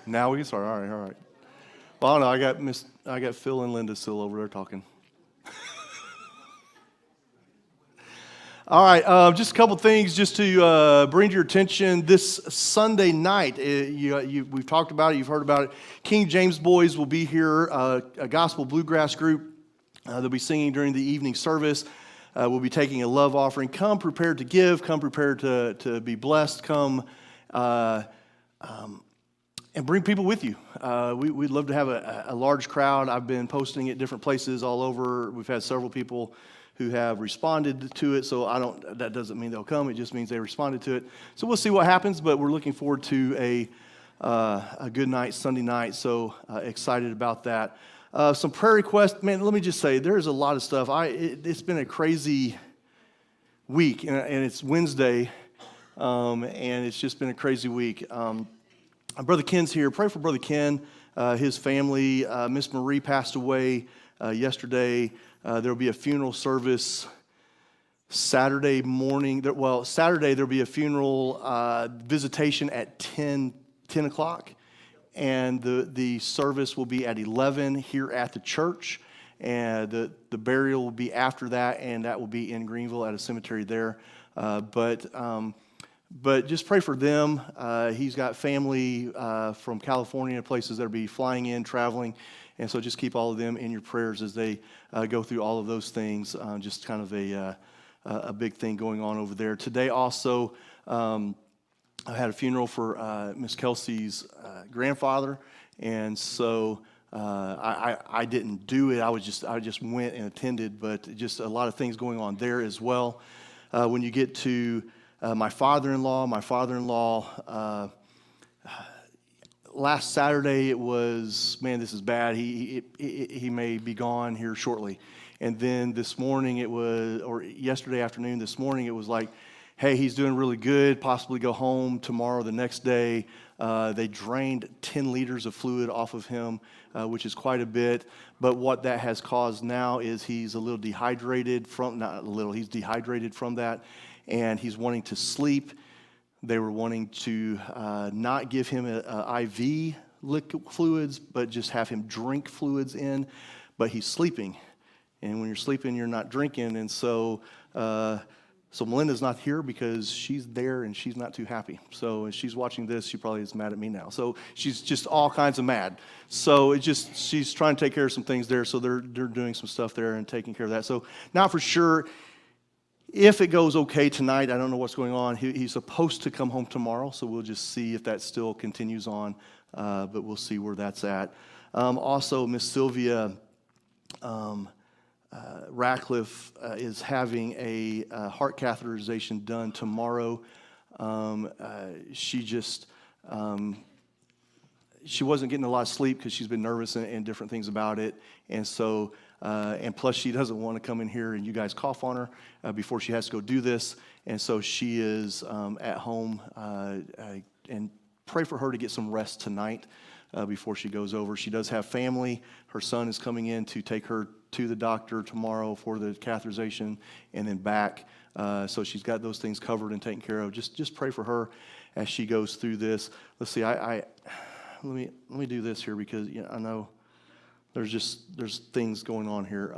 Now we can start. All right. Well, I don't know. I got Phil and Linda still over there talking. All right, just a couple things just to bring to your attention. This Sunday night, we've talked about it, you've heard about it. King James Boys will be here, a gospel bluegrass group. They'll be singing during the evening service. We'll be taking a love offering. Come prepared to give, come prepared to be blessed, come and bring people with you. We'd love to have a large crowd. I've been posting at different places all over. We've had several people who have responded to it, so that doesn't mean they'll come, it just means they responded to it. So we'll see what happens, but we're looking forward to a good night, Sunday night, so excited about that. Some prayer requests, man, let me just say, there's a lot of stuff. It's been a crazy week, and it's Wednesday, and it's just been a crazy week. Brother Ken's here. Pray for Brother Ken, his family. Miss Marie passed away yesterday. There'll be a funeral service Saturday morning. Saturday there'll be a funeral visitation at 10 o'clock, and the service will be at 11 here at the church, and the burial will be after that, and that will be in Greenville at a cemetery there. But just pray for them. He's got family from California, places that will be flying in, traveling. And so just keep all of them in your prayers as they go through all of those things. Just kind of a big thing going on over there. Today also, I had a funeral for Miss Kelsey's grandfather. And so I didn't do it. I just went and attended, but just a lot of things going on there as well. When you get to my father-in-law, last Saturday it was, man, this is bad. He may be gone here shortly. And then this morning yesterday afternoon, this morning, it was like, hey, he's doing really good, possibly go home tomorrow, the next day. They drained 10 liters of fluid off of him, which is quite a bit. But what that has caused now is he's a little dehydrated he's dehydrated from that, and he's wanting to sleep. They were wanting to not give him IV liquid fluids, but just have him drink fluids in. But he's sleeping, and when you're sleeping, you're not drinking. And so Melinda's not here because she's there and she's not too happy. So as she's watching this, she probably is mad at me now. So she's just all kinds of mad. So she's trying to take care of some things there. So they're doing some stuff there and taking care of that. So not for sure. If it goes okay tonight, I don't know what's going on. He's supposed to come home tomorrow, so we'll just see if that still continues on, but we'll see where that's at. Also, Miss Sylvia Ratcliffe is having a heart catheterization done tomorrow. She wasn't getting a lot of sleep because she's been nervous and different things about it, and so. And plus, she doesn't want to come in here and you guys cough on her before she has to go do this. And so she is at home. And pray for her to get some rest tonight before she goes over. She does have family. Her son is coming in to take her to the doctor tomorrow for the catheterization and then back. So she's got those things covered and taken care of. Just pray for her as she goes through this. Let's see. Let me do this here because I know. There's things going on here.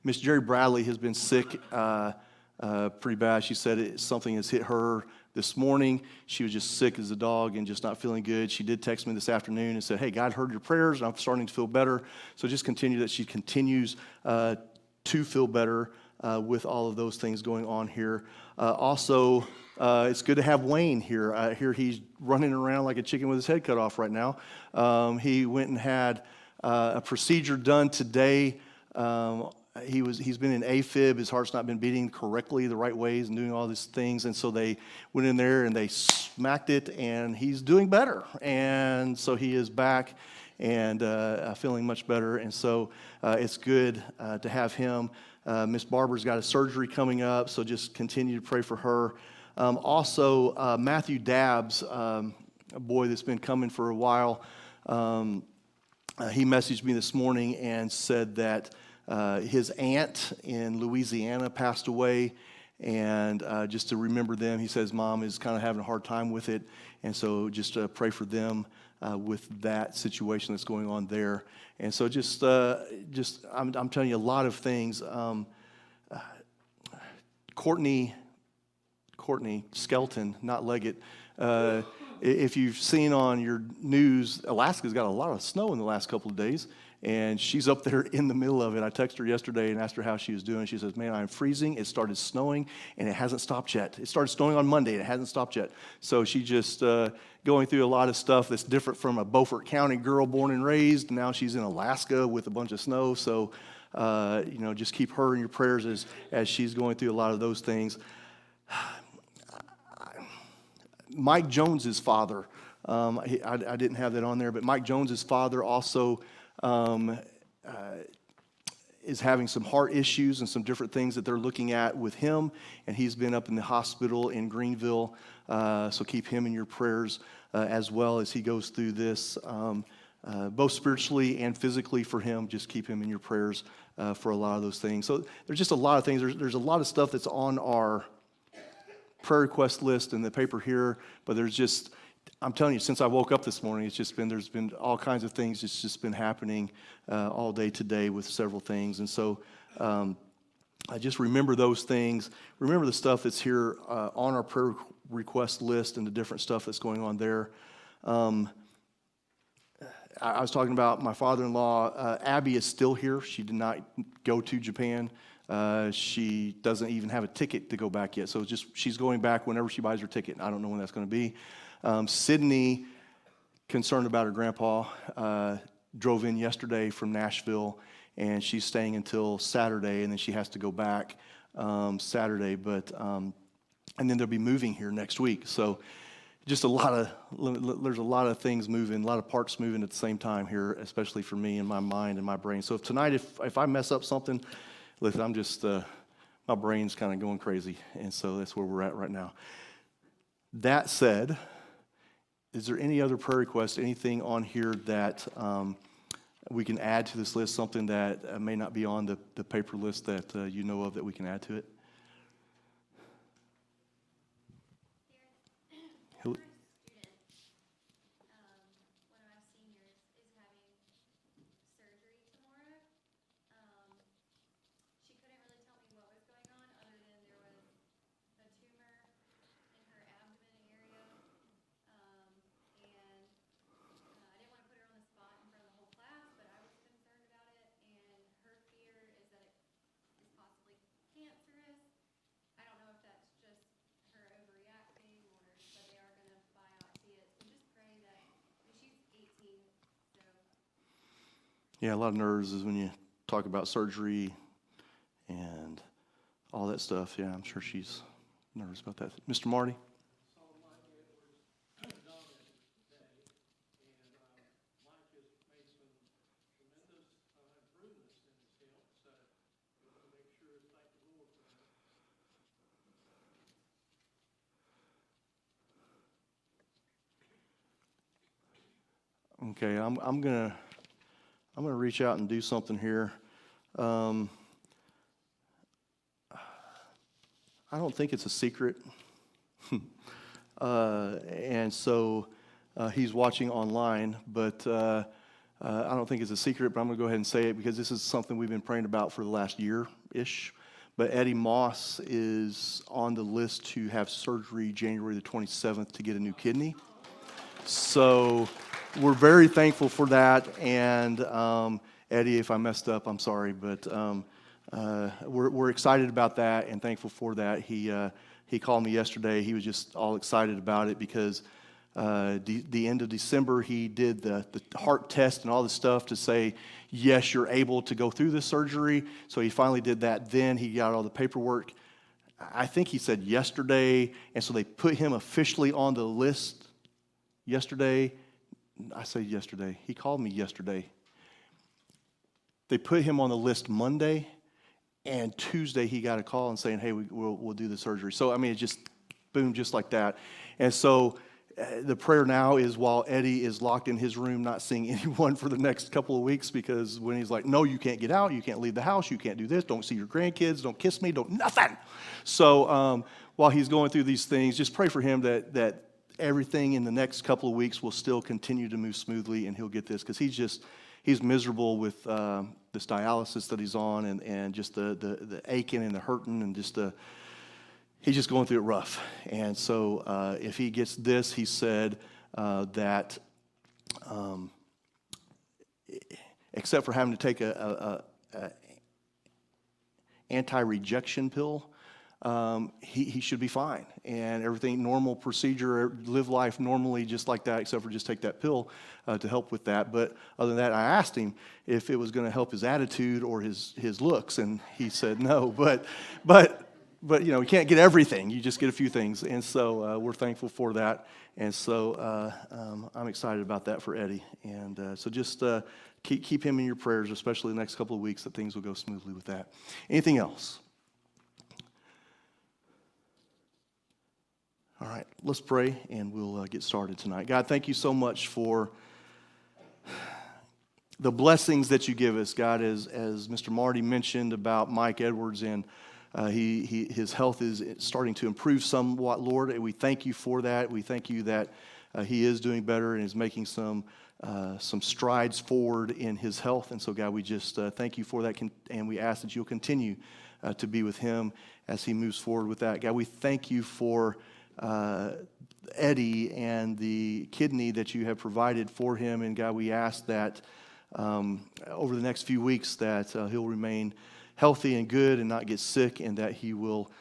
Miss Jerry Bradley has been sick pretty bad. She said something has hit her this morning. She was just sick as a dog and just not feeling good. She did text me this afternoon and said, hey, God heard your prayers, and I'm starting to feel better. So just continue that she continues to feel better with all of those things going on here. Also, it's good to have Wayne here. I hear he's running around like a chicken with his head cut off right now. He went and had a procedure done today. He's been in AFib. His heart's not been beating correctly the right ways and doing all these things. And so they went in there and they smacked it, and he's doing better. And so he is back and feeling much better. And so it's good to have him. Miss Barber's got a surgery coming up, so just continue to pray for her. Also, Matthew Dabbs, a boy that's been coming for a while, he messaged me this morning and said that his aunt in Louisiana passed away, and just to remember them. He says mom is kind of having a hard time with it, and so just pray for them with that situation that's going on there. And so I'm telling you a lot of things. Courtney Skelton, not Leggett. If you've seen on your news, Alaska's got a lot of snow in the last couple of days, and she's up there in the middle of it. I texted her yesterday and asked her how she was doing. She says, man, I'm freezing. It started snowing, and it hasn't stopped yet. It started snowing on Monday, and it hasn't stopped yet. So she just going through a lot of stuff that's different from a Beaufort County girl born and raised. Now she's in Alaska with a bunch of snow. So, just keep her in your prayers as she's going through a lot of those things. Mike Jones's father, I didn't have that on there, but Mike Jones's father also is having some heart issues and some different things that they're looking at with him, and he's been up in the hospital in Greenville, so keep him in your prayers as well as he goes through this, both spiritually and physically for him. Just keep him in your prayers for a lot of those things. So there's just a lot of things. There's a lot of stuff that's on our prayer request list in the paper here, but I'm telling you, since I woke up this morning, there's been all kinds of things. It's just been happening all day today with several things. And so I just remember those things. Remember the stuff that's here on our prayer request list and the different stuff that's going on there. I was talking about my father-in-law. Abby is still here. She did not go to Japan. She doesn't even have a ticket to go back yet. So she's going back whenever she buys her ticket. I don't know when that's going to be. Sydney, concerned about her grandpa, drove in yesterday from Nashville, and she's staying until Saturday, and then she has to go back Saturday. And then they'll be moving here next week. So just there's a lot of things moving, a lot of parts moving at the same time here, especially for me and my mind and my brain. So if I mess up something, listen, I'm just, my brain's kind of going crazy, and so that's where we're at right now. That said, is there any other prayer request, anything on here that we can add to this list, something that may not be on the paper list that you know of that we can add to it? Who- Yeah, a lot of nerves is when you talk about surgery and all that stuff. Yeah, I'm sure she's nervous about that. Mr. Marty? Okay, I'm gonna reach out and do something here. I don't think it's a secret, and so he's watching online. But I don't think it's a secret. But I'm gonna go ahead and say it because this is something we've been praying about for the last year-ish. But Eddie Moss is on the list to have surgery January the 27th to get a new kidney. So we're very thankful for that, and Eddie, if I messed up, I'm sorry, but we're excited about that and thankful for that. He called me yesterday. He was just all excited about it because the end of December he did the heart test and all the stuff to say, yes, you're able to go through the surgery. So he finally did that. Then he got all the paperwork. I think he said yesterday, and so they put him officially on the list yesterday. I say yesterday. He called me yesterday. They put him on the list Monday, and Tuesday he got a call and saying, hey, we'll do the surgery. So, I mean, it just, boom, just like that. And so the prayer now is while Eddie is locked in his room, not seeing anyone for the next couple of weeks, because when he's like, no, you can't get out, you can't leave the house, you can't do this, don't see your grandkids, don't kiss me, don't nothing. So while he's going through these things, just pray for him that everything in the next couple of weeks will still continue to move smoothly, and he'll get this, because he's miserable with this dialysis that he's on, and just the aching and the hurting, and just he's just going through it rough. And so if he gets this, he said that except for having to take a anti-rejection pill, he should be fine. And everything, normal procedure, live life normally just like that, except for just take that pill to help with that. But other than that, I asked him if it was going to help his attitude or his looks, and he said no. But you can't get everything. You just get a few things. And so we're thankful for that. And so I'm excited about that for Eddie. And so just keep him in your prayers, especially the next couple of weeks, that things will go smoothly with that. Anything else? All right, let's pray, and we'll get started tonight. God, thank you so much for the blessings that you give us. God, as Mr. Marty mentioned about Mike Edwards, and his health is starting to improve somewhat, Lord. And we thank you for that. We thank you that he is doing better and is making some strides forward in his health. And so, God, we just thank you for that, and we ask that you'll continue to be with him as he moves forward with that. God, we thank you for Eddie and the kidney that you have provided for him. And God, we ask that over the next few weeks that he'll remain healthy and good and not get sick, and that he will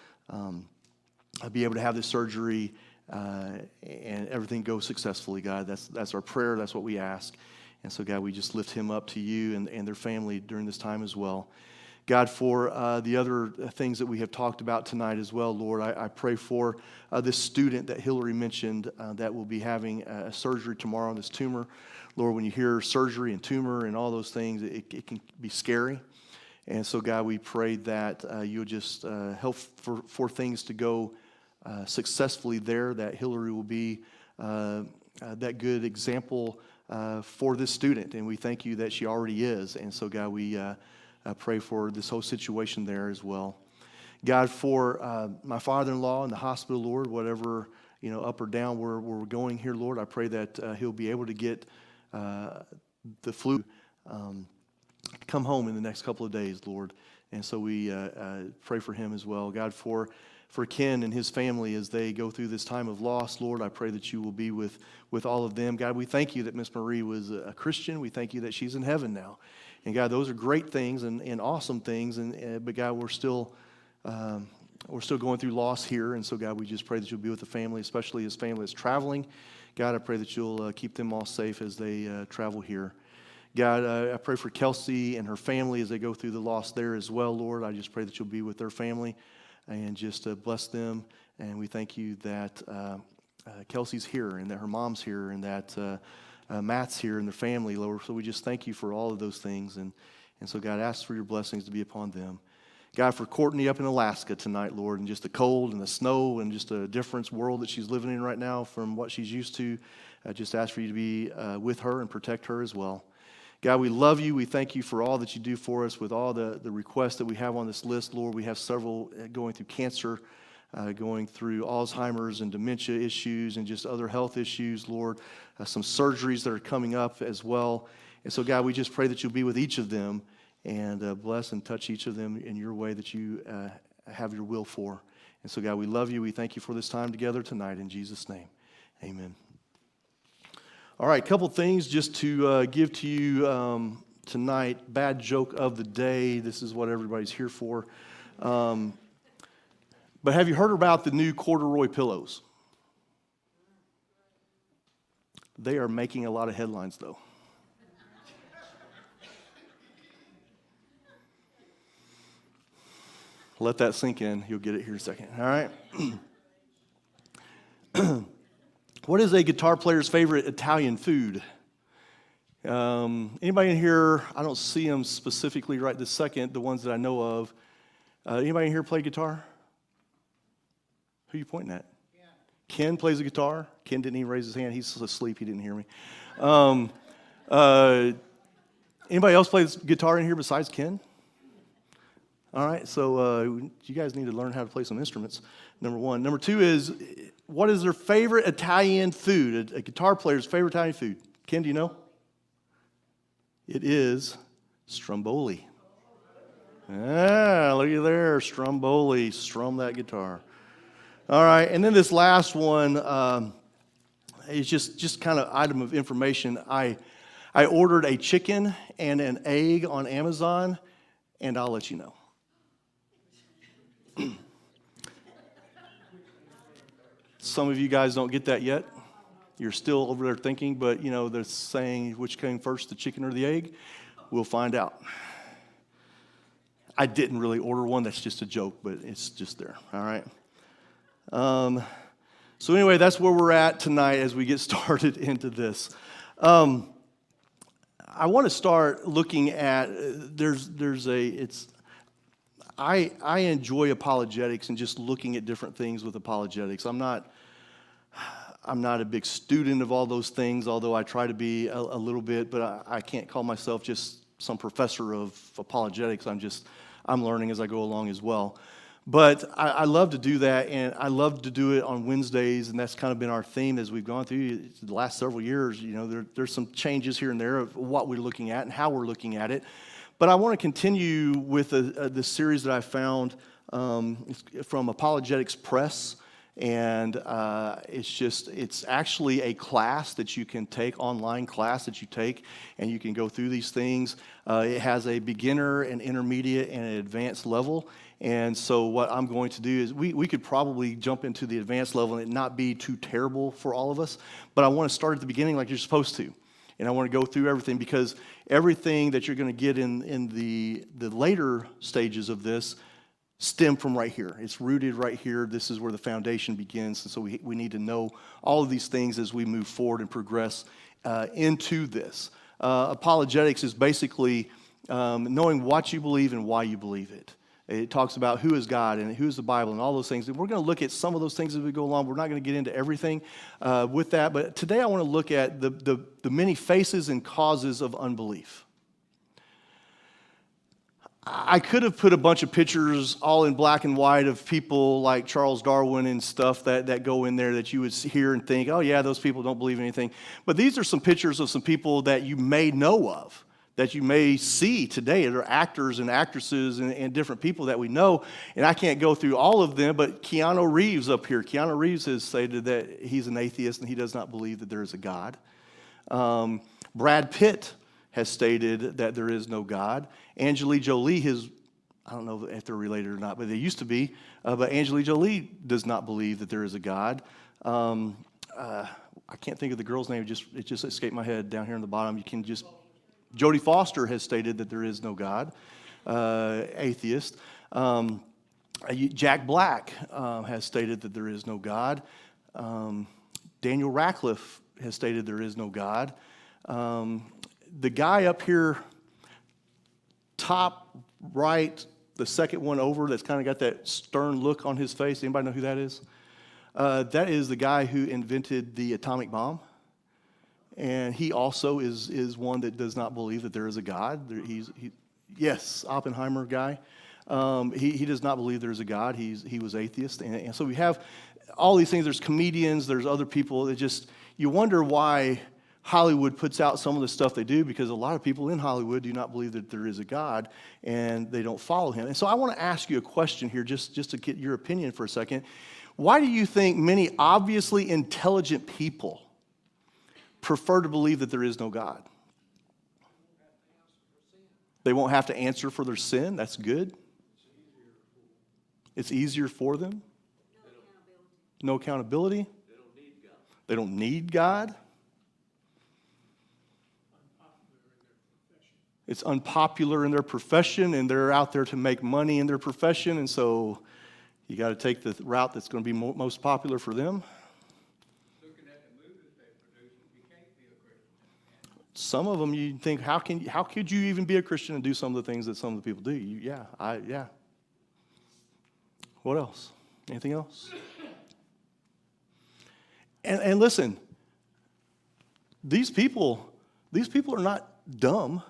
be able to have this surgery and everything go successfully, God. That's our prayer. That's what we ask. And so, God, we just lift him up to you and their family during this time as well. God, for the other things that we have talked about tonight as well, Lord, I pray for this student that Hillary mentioned that will be having a surgery tomorrow on this tumor. Lord, when you hear surgery and tumor and all those things, it can be scary. And so, God, we pray that you'll just help for things to go successfully there, that Hillary will be that good example for this student. And we thank you that she already is. And so, God, we pray for this whole situation there as well. God, for my father-in-law in the hospital, Lord, whatever, up or down where we're going here, Lord, I pray that he'll be able to get the flu come home in the next couple of days, Lord. And so we pray for him as well. God, for Ken and his family as they go through this time of loss, Lord, I pray that you will be with all of them. God, we thank you that Miss Marie was a Christian. We thank you that she's in heaven now. And God, those are great things and awesome things. But God, we're still going through loss here. And so, God, we just pray that you'll be with the family, especially his family that's traveling. God, I pray that you'll keep them all safe as they travel here. God, I pray for Kelsey and her family as they go through the loss there as well, Lord. I just pray that you'll be with their family and just bless them. And we thank you that Kelsey's here and that her mom's here and that Matt's here and their family, Lord. So we just thank you for all of those things. And so, God, ask for your blessings to be upon them. God, for Courtney up in Alaska tonight, Lord, and just the cold and the snow and just a different world that she's living in right now from what she's used to, I just ask for you to be with her and protect her as well. God, we love you. We thank you for all that you do for us with all the requests that we have on this list, Lord. We have several going through cancer, going through Alzheimer's and dementia issues and just other health issues, Lord. Some surgeries that are coming up as well. And so, God, we just pray that you'll be with each of them and bless and touch each of them in your way that you have your will for. And so, God, we love you. We thank you for this time together tonight. In Jesus' name, amen. All right, a couple things just to give to you tonight. Bad joke of the day. This is what everybody's here for. But have you heard about the new corduroy pillows? They are making a lot of headlines, though. Let that sink in. You'll get it here in a second. All right. What is a guitar player's favorite Italian food? Anybody in here? I don't see them specifically right this second, the ones that I know of. Anybody in here play guitar? Who are you pointing at? Ken plays the guitar. Ken didn't even raise his hand. He's asleep. He didn't hear me. Anybody else play guitar in here besides Ken? All right, so you guys need to learn how to play some instruments, number one. Number two is, what is their favorite Italian food, a guitar player's favorite Italian food? Ken, do you know? It is stromboli. Ah, look at there, stromboli, strum that guitar. All right, and then this last one is just kind of item of information. I ordered a chicken and an egg on Amazon, and I'll let you know. Some of you guys don't get that yet. You're still over there thinking, but they're saying which came first, the chicken or the egg. We'll find out. I didn't really order one. That's just a joke, but it's just there. All right. So anyway, that's where we're at tonight as we get started into this. I want to start looking at I enjoy apologetics and just looking at different things with apologetics. I'm not a big student of all those things, although I try to be a little bit, but I can't call myself just some professor of apologetics. I'm learning as I go along as well. But I love to do that, and I love to do it on Wednesdays, and that's kind of been our theme as we've gone through the last several years. There's some changes here and there of what we're looking at and how we're looking at it. But I want to continue with the series that I found from Apologetics Press, and it's actually a class that you can take, online class that you take, and you can go through these things. It has a beginner, an intermediate, and an advanced level. And so what I'm going to do is we could probably jump into the advanced level and it not be too terrible for all of us, but I want to start at the beginning like you're supposed to. And I want to go through everything because everything that you're going to get in the later stages of this stem from right here. It's rooted right here. This is where the foundation begins. And so we need to know all of these things as we move forward and progress into this. Apologetics is basically knowing what you believe and why you believe it. It talks about who is God and who is the Bible and all those things. And we're going to look at some of those things as we go along. We're not going to get into everything with that. But today I want to look at the many faces and causes of unbelief. I could have put a bunch of pictures all in black and white of people like Charles Darwin and stuff that go in there that you would hear and think, oh, yeah, those people don't believe anything. But these are some pictures of some people that you may know of, that you may see today. They're actors and actresses and different people that we know. And I can't go through all of them, but Keanu Reeves up here. Keanu Reeves has stated that he's an atheist and he does not believe that there is a God. Brad Pitt has stated that there is no God. Angelina Jolie, I don't know if they're related or not, but they used to be. But Angelina Jolie does not believe that there is a God. I can't think of the girl's name. It just escaped my head down here on the bottom. Jodie Foster has stated that there is no God, atheist. Jack Black has stated that there is no God. Daniel Radcliffe has stated there is no God. The guy up here, top right, the second one over, that's kind of got that stern look on his face. Anybody know who that is? That is the guy who invented the atomic bomb. And he also is one that does not believe that there is a God. Yes, Oppenheimer guy. He does not believe there is a God. He was atheist. And so we have all these things. There's comedians. There's other people that you wonder why Hollywood puts out some of the stuff they do, because a lot of people in Hollywood do not believe that there is a God and they don't follow him. And so I want to ask you a question here just to get your opinion for a second. Why do you think many obviously intelligent people prefer to believe that there is no God? They won't have to answer for their sin. That's good. It's easier for them. No accountability. They don't need God. It's unpopular in their profession, and they're out there to make money in their profession, and so you got to take the route that's going to be most popular for them. Some of them you think, how could you even be a Christian and do some of the things that some of the people do? Yeah. What else? Anything else? And listen, these people are not dumb.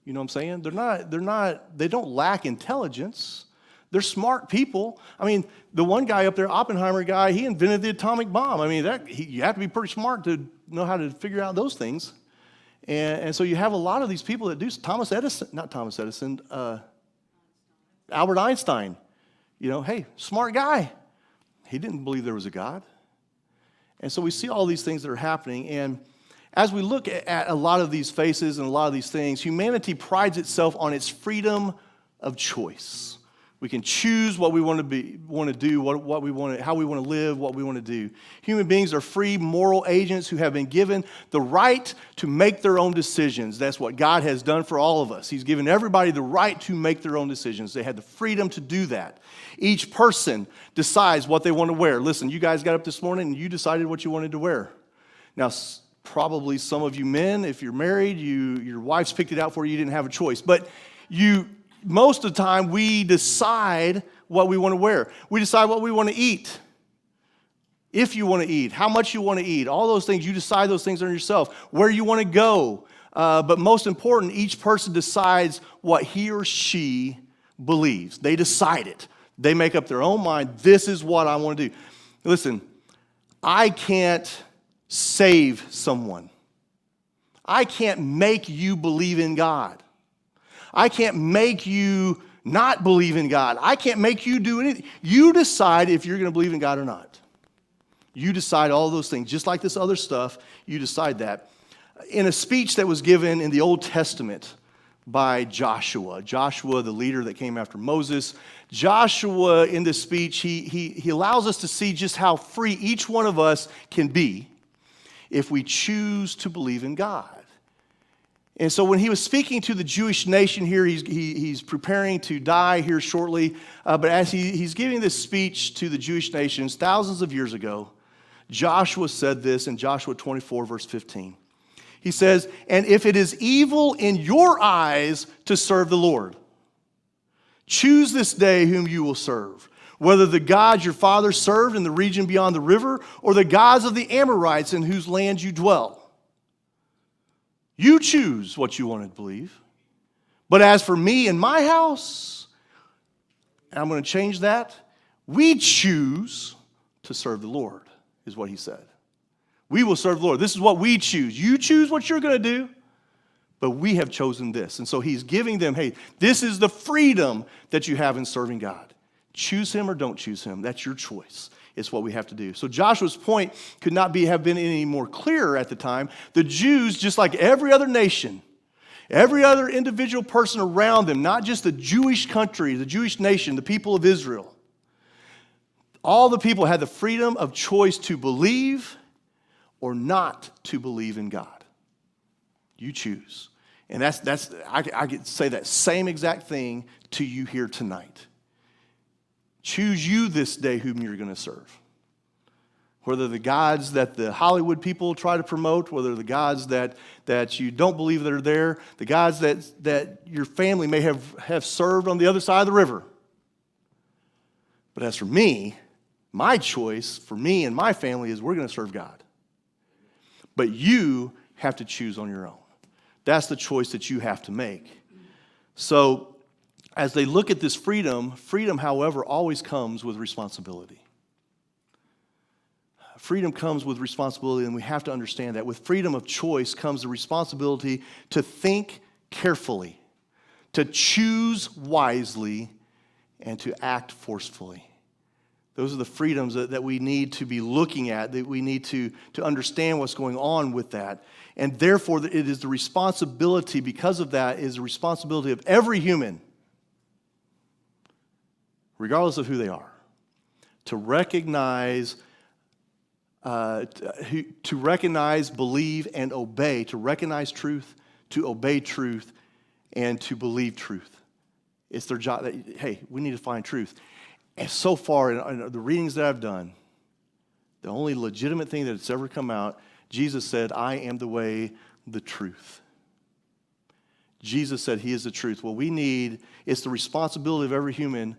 You know what I'm saying? They don't lack intelligence. They're smart people. I mean, the one guy up there, Oppenheimer guy, he invented the atomic bomb. I mean, you have to be pretty smart to know how to figure out those things. And so you have a lot of these people that do. Albert Einstein. You know, hey, smart guy. He didn't believe there was a God. And so we see all these things that are happening. And as we look at a lot of these faces and a lot of these things, humanity prides itself on its freedom of choice. We can choose what we want to do, what we want, how we want to live, what we want to do. Human beings are free moral agents who have been given the right to make their own decisions. That's what God has done for all of us. He's given everybody the right to make their own decisions. They had the freedom to do that. Each person decides what they want to wear. Listen, you guys got up this morning and you decided what you wanted to wear. Now, probably some of you men, if you're married, your wife's picked it out for you. You didn't have a choice. But most of the time, we decide what we want to wear. We decide what we want to eat. If you want to eat, how much you want to eat, all those things, you decide those things on yourself. Where you want to go. But most important, each person decides what he or she believes. They decide it. They make up their own mind. This is what I want to do. Listen, I can't save someone. I can't make you believe in God. I can't make you not believe in God. I can't make you do anything. You decide if you're going to believe in God or not. You decide all those things. Just like this other stuff, you decide that. In a speech that was given in the Old Testament by Joshua, the leader that came after Moses, Joshua, in this speech, he allows us to see just how free each one of us can be if we choose to believe in God. And so when he was speaking to the Jewish nation here, he's preparing to die here shortly. But as he's giving this speech to the Jewish nations thousands of years ago, Joshua said this in Joshua 24, verse 15. He says, "And if it is evil in your eyes to serve the Lord, choose this day whom you will serve, whether the gods your fathers served in the region beyond the river or the gods of the Amorites in whose land you dwell. You choose what you want to believe. But as for me and my house," and I'm going to change that, "we choose to serve the Lord," is what he said. We will serve the Lord. This is what we choose. You choose what you're going to do, but we have chosen this. And so he's giving them, hey, this is the freedom that you have in serving God. Choose him or don't choose him. That's your choice. It's what we have to do. So Joshua's point could not have been any more clearer at the time. The Jews, just like every other nation, every other individual person around them, not just the Jewish country, the Jewish nation, the people of Israel, all the people had the freedom of choice to believe or not to believe in God. You choose. And I could say that same exact thing to you here tonight. Choose you this day whom you're going to serve. Whether the gods that the Hollywood people try to promote, whether the gods that you don't believe that are there, the gods that your family may have served on the other side of the river. But as for me, my choice for me and my family is we're going to serve God. But you have to choose on your own. That's the choice that you have to make. So, as they look at this freedom, however, always comes with responsibility. Freedom comes with responsibility, and we have to understand that. With freedom of choice comes the responsibility to think carefully, to choose wisely, and to act forcefully. Those are the freedoms that we need to be looking at, that we need to understand what's going on with that. And therefore, it is the responsibility, because of that, is the responsibility of every human, regardless of who they are, to recognize, believe, and obey, to recognize truth, to obey truth, and to believe truth. It's their job that, hey, we need to find truth. And so far, in the readings that I've done, the only legitimate thing that's ever come out, Jesus said, "I am the way, the truth." Jesus said he is the truth. What we need is the responsibility of every human,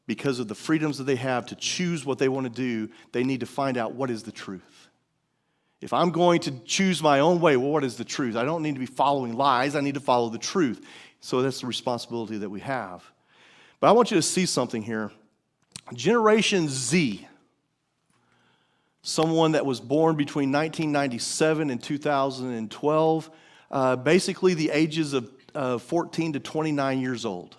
because of the freedoms that they have to choose what they want to do, they need to find out what is the truth. If I'm going to choose my own way, well, what is the truth? I don't need to be following lies. I need to follow the truth. So that's the responsibility that we have. But I want you to see something here. Generation Z, someone that was born between 1997 and 2012, basically the ages of 14 to 29 years old.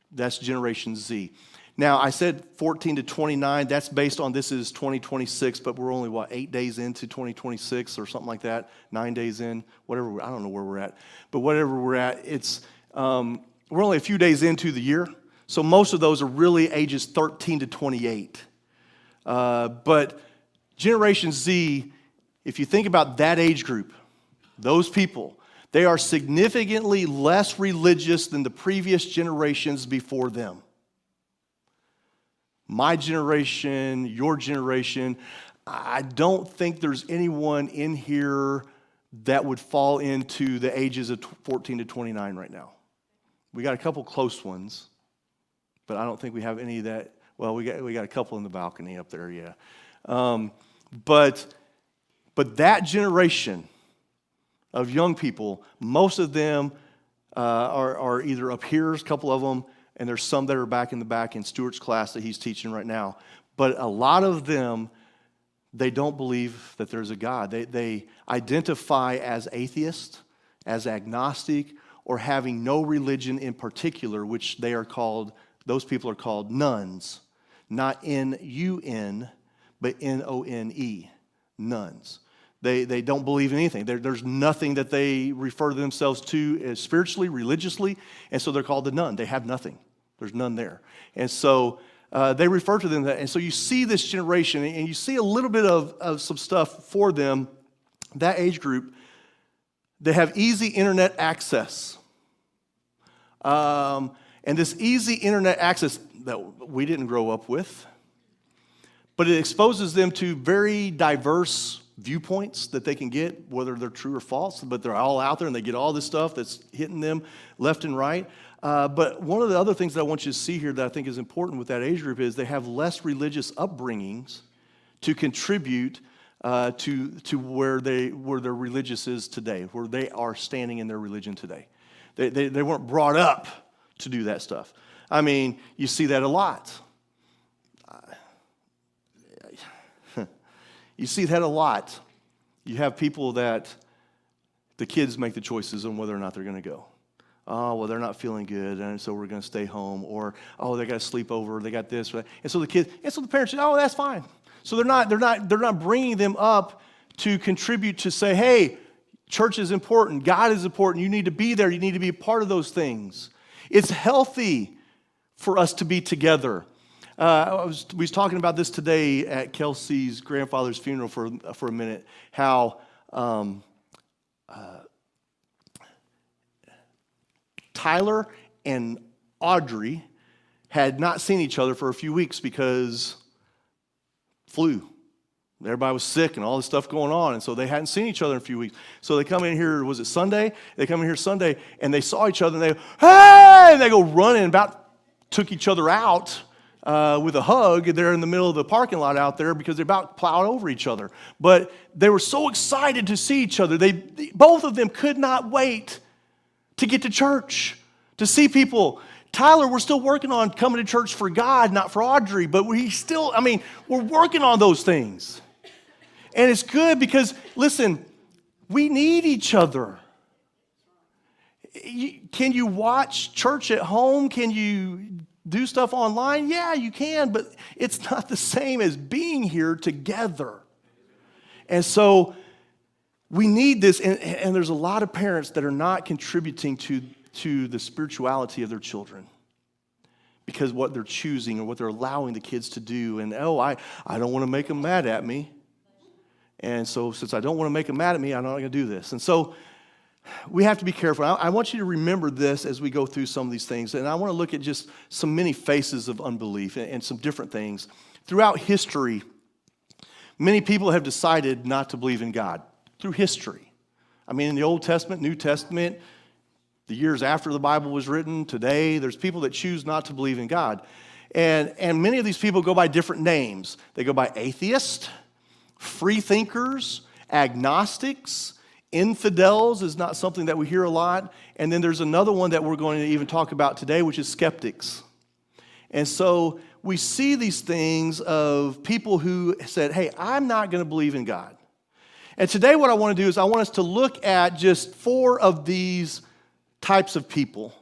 That's Generation Z. Now, I said 14 to 29. That's based on this is 2026, but we're only, 8 days into 2026 or something like that, 9 days in, whatever. I don't know where we're at. But whatever we're at, we're only a few days into the year. So most of those are really ages 13 to 28. But Generation Z, if you think about that age group, those people, they are significantly less religious than the previous generations before them. My generation, your generation, I don't think there's anyone in here that would fall into the ages of 14 to 29 right now. We got a couple close ones, but I don't think we have any that, well, we got a couple in the balcony up there, yeah. But that generation of young people, most of them are either up here, a couple of them, and there's some that are back in the back in Stuart's class that he's teaching right now. But a lot of them, they don't believe that there's a God. They identify as atheist, as agnostic, or having no religion in particular, which those people are called nuns. Not N-U-N, but N-O-N-E, nuns. They don't believe in anything. There's nothing that they refer themselves to as spiritually, religiously, and so they're called the nun. They have nothing. There's none there. And so they refer to them that. And so you see this generation, and you see a little bit of some stuff for them, that age group. They have easy internet access. And this easy internet access that we didn't grow up with, but it exposes them to very diverse viewpoints that they can get, whether they're true or false, but they're all out there and they get all this stuff that's hitting them left and right. But one of the other things that I want you to see here that I think is important with that age group is they have less religious upbringings to contribute to where their religious is today, where they are standing in their religion today. They weren't brought up to do that stuff. I mean, you see that a lot. You see that a lot. You have people that the kids make the choices on whether or not they're going to go. Oh, well, they're not feeling good, and so we're going to stay home. Or, oh, they got to sleep over. They got this, and so the parents say, oh, that's fine. So they're not bringing them up to contribute to say, hey, church is important. God is important. You need to be there. You need to be a part of those things. It's healthy for us to be together. We was talking about this today at Kelsey's grandfather's funeral for a minute, how Tyler and Audrey had not seen each other for a few weeks because flu. Everybody was sick and all this stuff going on, and so they hadn't seen each other in a few weeks. So they come in here, was it Sunday? They come in here Sunday, and they saw each other, and they go, hey! And they go running, about took each other out with a hug. They're in the middle of the parking lot out there because they about plowed over each other. But they were so excited to see each other. Both of them could not wait to get to church, to see people. Tyler, we're still working on coming to church for God, not for Audrey, but we're working on those things. And it's good because, listen, we need each other. Can you watch church at home? Can you do stuff online? Yeah, you can, but it's not the same as being here together. And so we need this, and there's a lot of parents that are not contributing to the spirituality of their children because what they're choosing or what they're allowing the kids to do. And, I don't want to make them mad at me. And so since I don't want to make them mad at me, I'm not going to do this. And so we have to be careful. I want you to remember this as we go through some of these things. And I want to look at just some many faces of unbelief and some different things. Throughout history, many people have decided not to believe in God. Through history. I mean, in the Old Testament, New Testament, the years after the Bible was written, today, there's people that choose not to believe in God. And many of these people go by different names. They go by atheist, free thinkers, agnostics, infidels is not something that we hear a lot. And then there's another one that we're going to even talk about today, which is skeptics. And so we see these things of people who said, hey, I'm not going to believe in God. And today what I want to do is I want us to look at just 4 of these types of people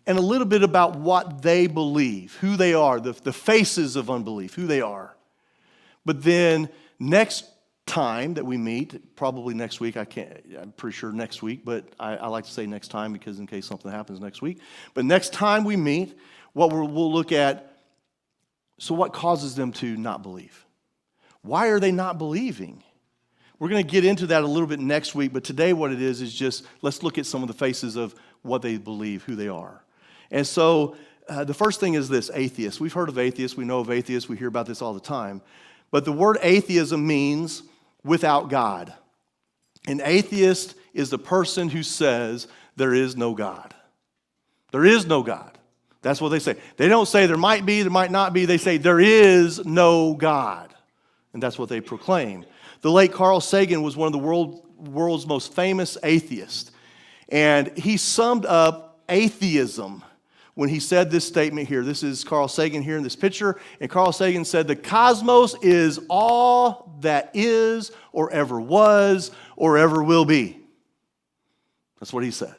and a little bit about what they believe, who they are, the faces of unbelief, who they are. But then next time that we meet, probably next week, I'm pretty sure next week, but I like to say next time because in case something happens next week. But next time we meet, we'll look at, so what causes them to not believe? Why are they not believing? We're going to get into that a little bit next week, but today what it is just, let's look at some of the faces of what they believe, who they are. And so the first thing is this, atheists. We've heard of atheists, we know of atheists, we hear about this all the time. But the word atheism means without God. An atheist is the person who says there is no God. There is no God. That's what they say. They don't say there might be, there might not be. They say there is no God. And that's what they proclaim. The late Carl Sagan was one of the world's most famous atheists. And he summed up atheism when he said this statement here. This is Carl Sagan here in this picture. And Carl Sagan said, the cosmos is all that is or ever was or ever will be. That's what he said.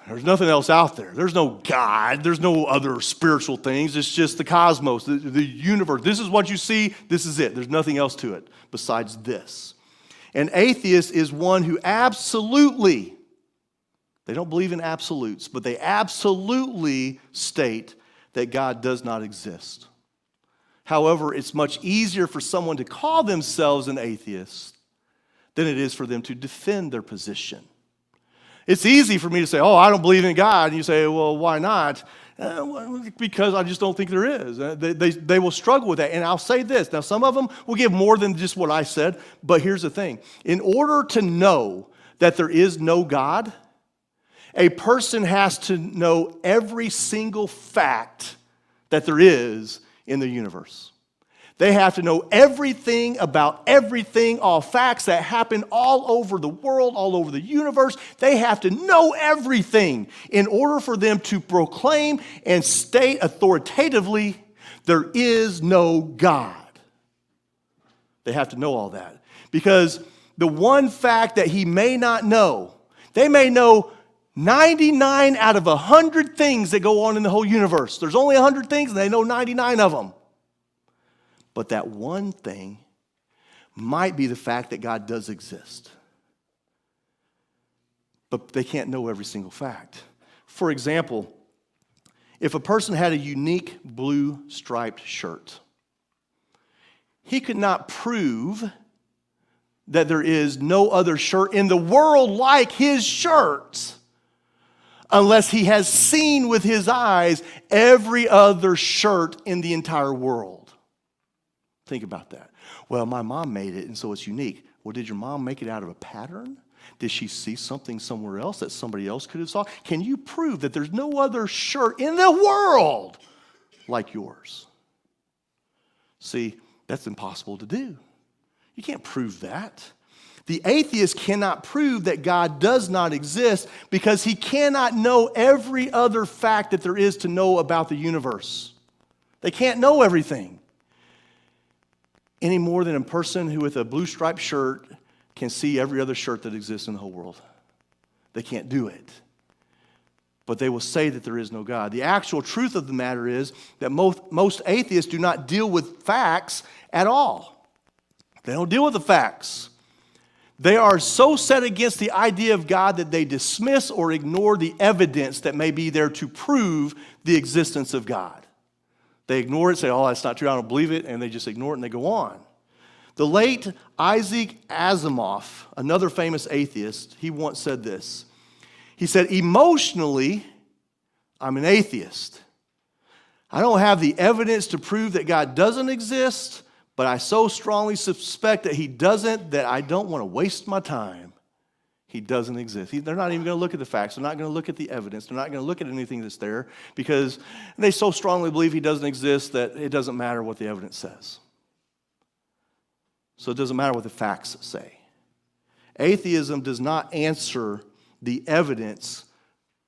There's nothing else out there. There's no God. There's no other spiritual things. It's just the cosmos, the universe. This is what you see. This is it. There's nothing else to it besides this. An atheist is one who absolutely, they don't believe in absolutes, but they absolutely state that God does not exist. However, it's much easier for someone to call themselves an atheist than it is for them to defend their position. It's easy for me to say, oh, I don't believe in God. And you say, well, why not? Because I just don't think there is. They will struggle with that. And I'll say this. Now, some of them will give more than just what I said. But here's the thing. In order to know that there is no God, a person has to know every single fact that there is in the universe. They have to know everything about everything, all facts that happen all over the world, all over the universe. They have to know everything in order for them to proclaim and state authoritatively, there is no God. They have to know all that. Because the one fact that he may not know, they may know 99 out of 100 things that go on in the whole universe. There's only 100 things and they know 99 of them. But that one thing might be the fact that God does exist. But they can't know every single fact. For example, if a person had a unique blue striped shirt, he could not prove that there is no other shirt in the world like his shirt unless he has seen with his eyes every other shirt in the entire world. Think about that. Well, my mom made it, and so it's unique. Well, did your mom make it out of a pattern? Did she see something somewhere else that somebody else could have saw? Can you prove that there's no other shirt in the world like yours? See, that's impossible to do. You can't prove that. The atheist cannot prove that God does not exist because he cannot know every other fact that there is to know about the universe. They can't know everything. Any more than a person who with a blue striped shirt can see every other shirt that exists in the whole world. They can't do it. But they will say that there is no God. The actual truth of the matter is that most atheists do not deal with facts at all. They don't deal with the facts. They are so set against the idea of God that they dismiss or ignore the evidence that may be there to prove the existence of God. They ignore it, say, oh, that's not true, I don't believe it, and they just ignore it and they go on. The late Isaac Asimov, another famous atheist, he once said this. He said, emotionally, I'm an atheist. I don't have the evidence to prove that God doesn't exist, but I so strongly suspect that he doesn't that I don't want to waste my time. He doesn't exist. They're not even going to look at the facts. They're not going to look at the evidence. They're not going to look at anything that's there because they so strongly believe he doesn't exist that it doesn't matter what the evidence says. So it doesn't matter what the facts say. Atheism does not answer the evidence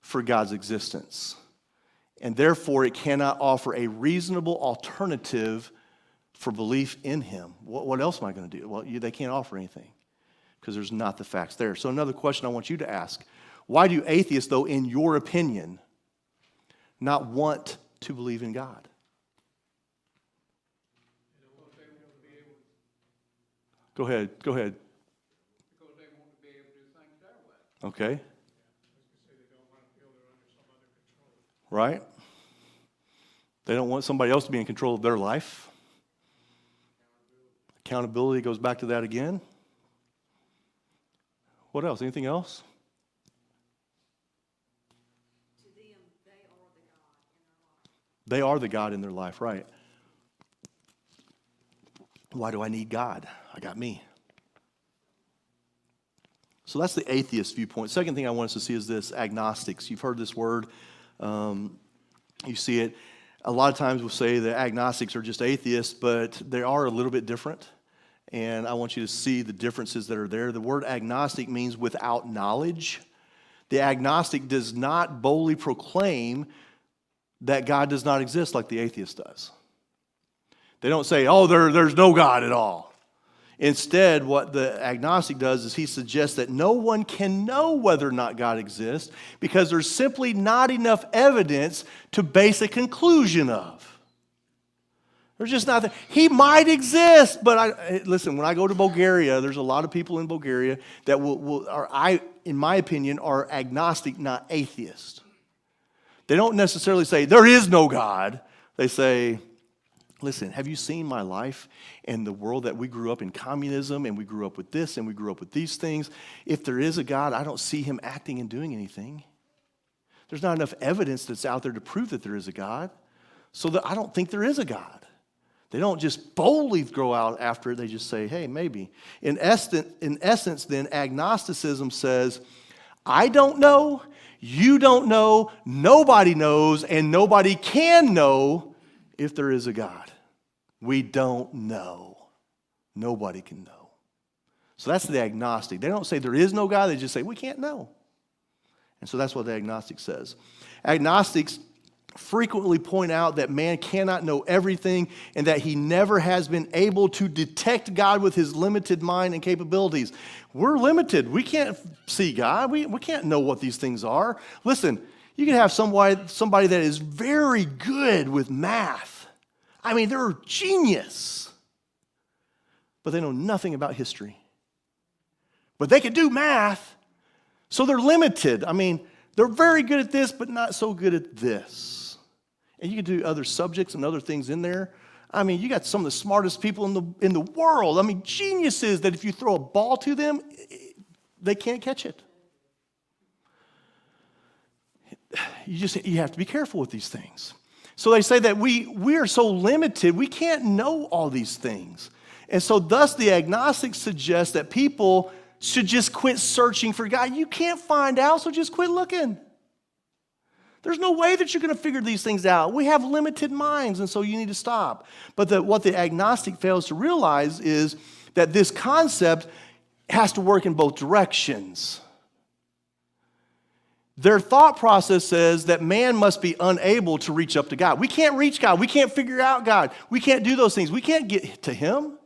for God's existence. And therefore, it cannot offer a reasonable alternative for belief in him. What else am I going to do? Well, they can't offer anything because there's not the facts there. So another question I want you to ask, why do atheists, though, in your opinion, not want to believe in God? Go ahead. Because they want to be able to do things their way. Okay. Right? They don't want somebody else to be in control of their life. Accountability goes back to that again. What else? Anything else? To them, they are the God in their life. They are the God in their life, right? Why do I need God? I got me. So that's the atheist viewpoint. Second thing I want us to see is this, agnostics. You've heard this word. You see it. A lot of times we'll say that agnostics are just atheists, but they are a little bit different. And I want you to see the differences that are there. The word agnostic means without knowledge. The agnostic does not boldly proclaim that God does not exist like the atheist does. They don't say, oh, there's no God at all. Instead, what the agnostic does is he suggests that no one can know whether or not God exists because there's simply not enough evidence to base a conclusion of. There's just not that. He might exist, but listen, when I go to Bulgaria, there's a lot of people in Bulgaria that in my opinion, are agnostic, not atheist. They don't necessarily say, there is no God. They say, listen, have you seen my life and the world that we grew up in communism and we grew up with this and we grew up with these things? If there is a God, I don't see him acting and doing anything. There's not enough evidence that's out there to prove that there is a God. So that I don't think there is a God. They don't just boldly go out after it. They just say, hey, maybe. In essence, then, agnosticism says, I don't know, you don't know, nobody knows, and nobody can know if there is a God. We don't know. Nobody can know. So that's the agnostic. They don't say there is no God. They just say we can't know. And so that's what the agnostic says. Agnostics frequently point out that man cannot know everything and that he never has been able to detect God with his limited mind and capabilities. We're limited. We can't see God. We can't know what these things are. Listen, you can have somebody that is very good with math. I mean, they're a genius. But they know nothing about history. But they can do math, so they're limited. I mean, they're very good at this, but not so good at this. And you can do other subjects and other things in there. I mean, you got some of the smartest people in the world. I mean, geniuses that if you throw a ball to them, they can't catch it. You have to be careful with these things. So they say that we are so limited, we can't know all these things. And so thus the agnostics suggest that people should just quit searching for God. You can't find out, so just quit looking. There's no way that you're going to figure these things out. We have limited minds, and so you need to stop. But what the agnostic fails to realize is that this concept has to work in both directions. Their thought process says that man must be unable to reach up to God. We can't reach God. We can't figure out God. We can't do those things. We can't get to him.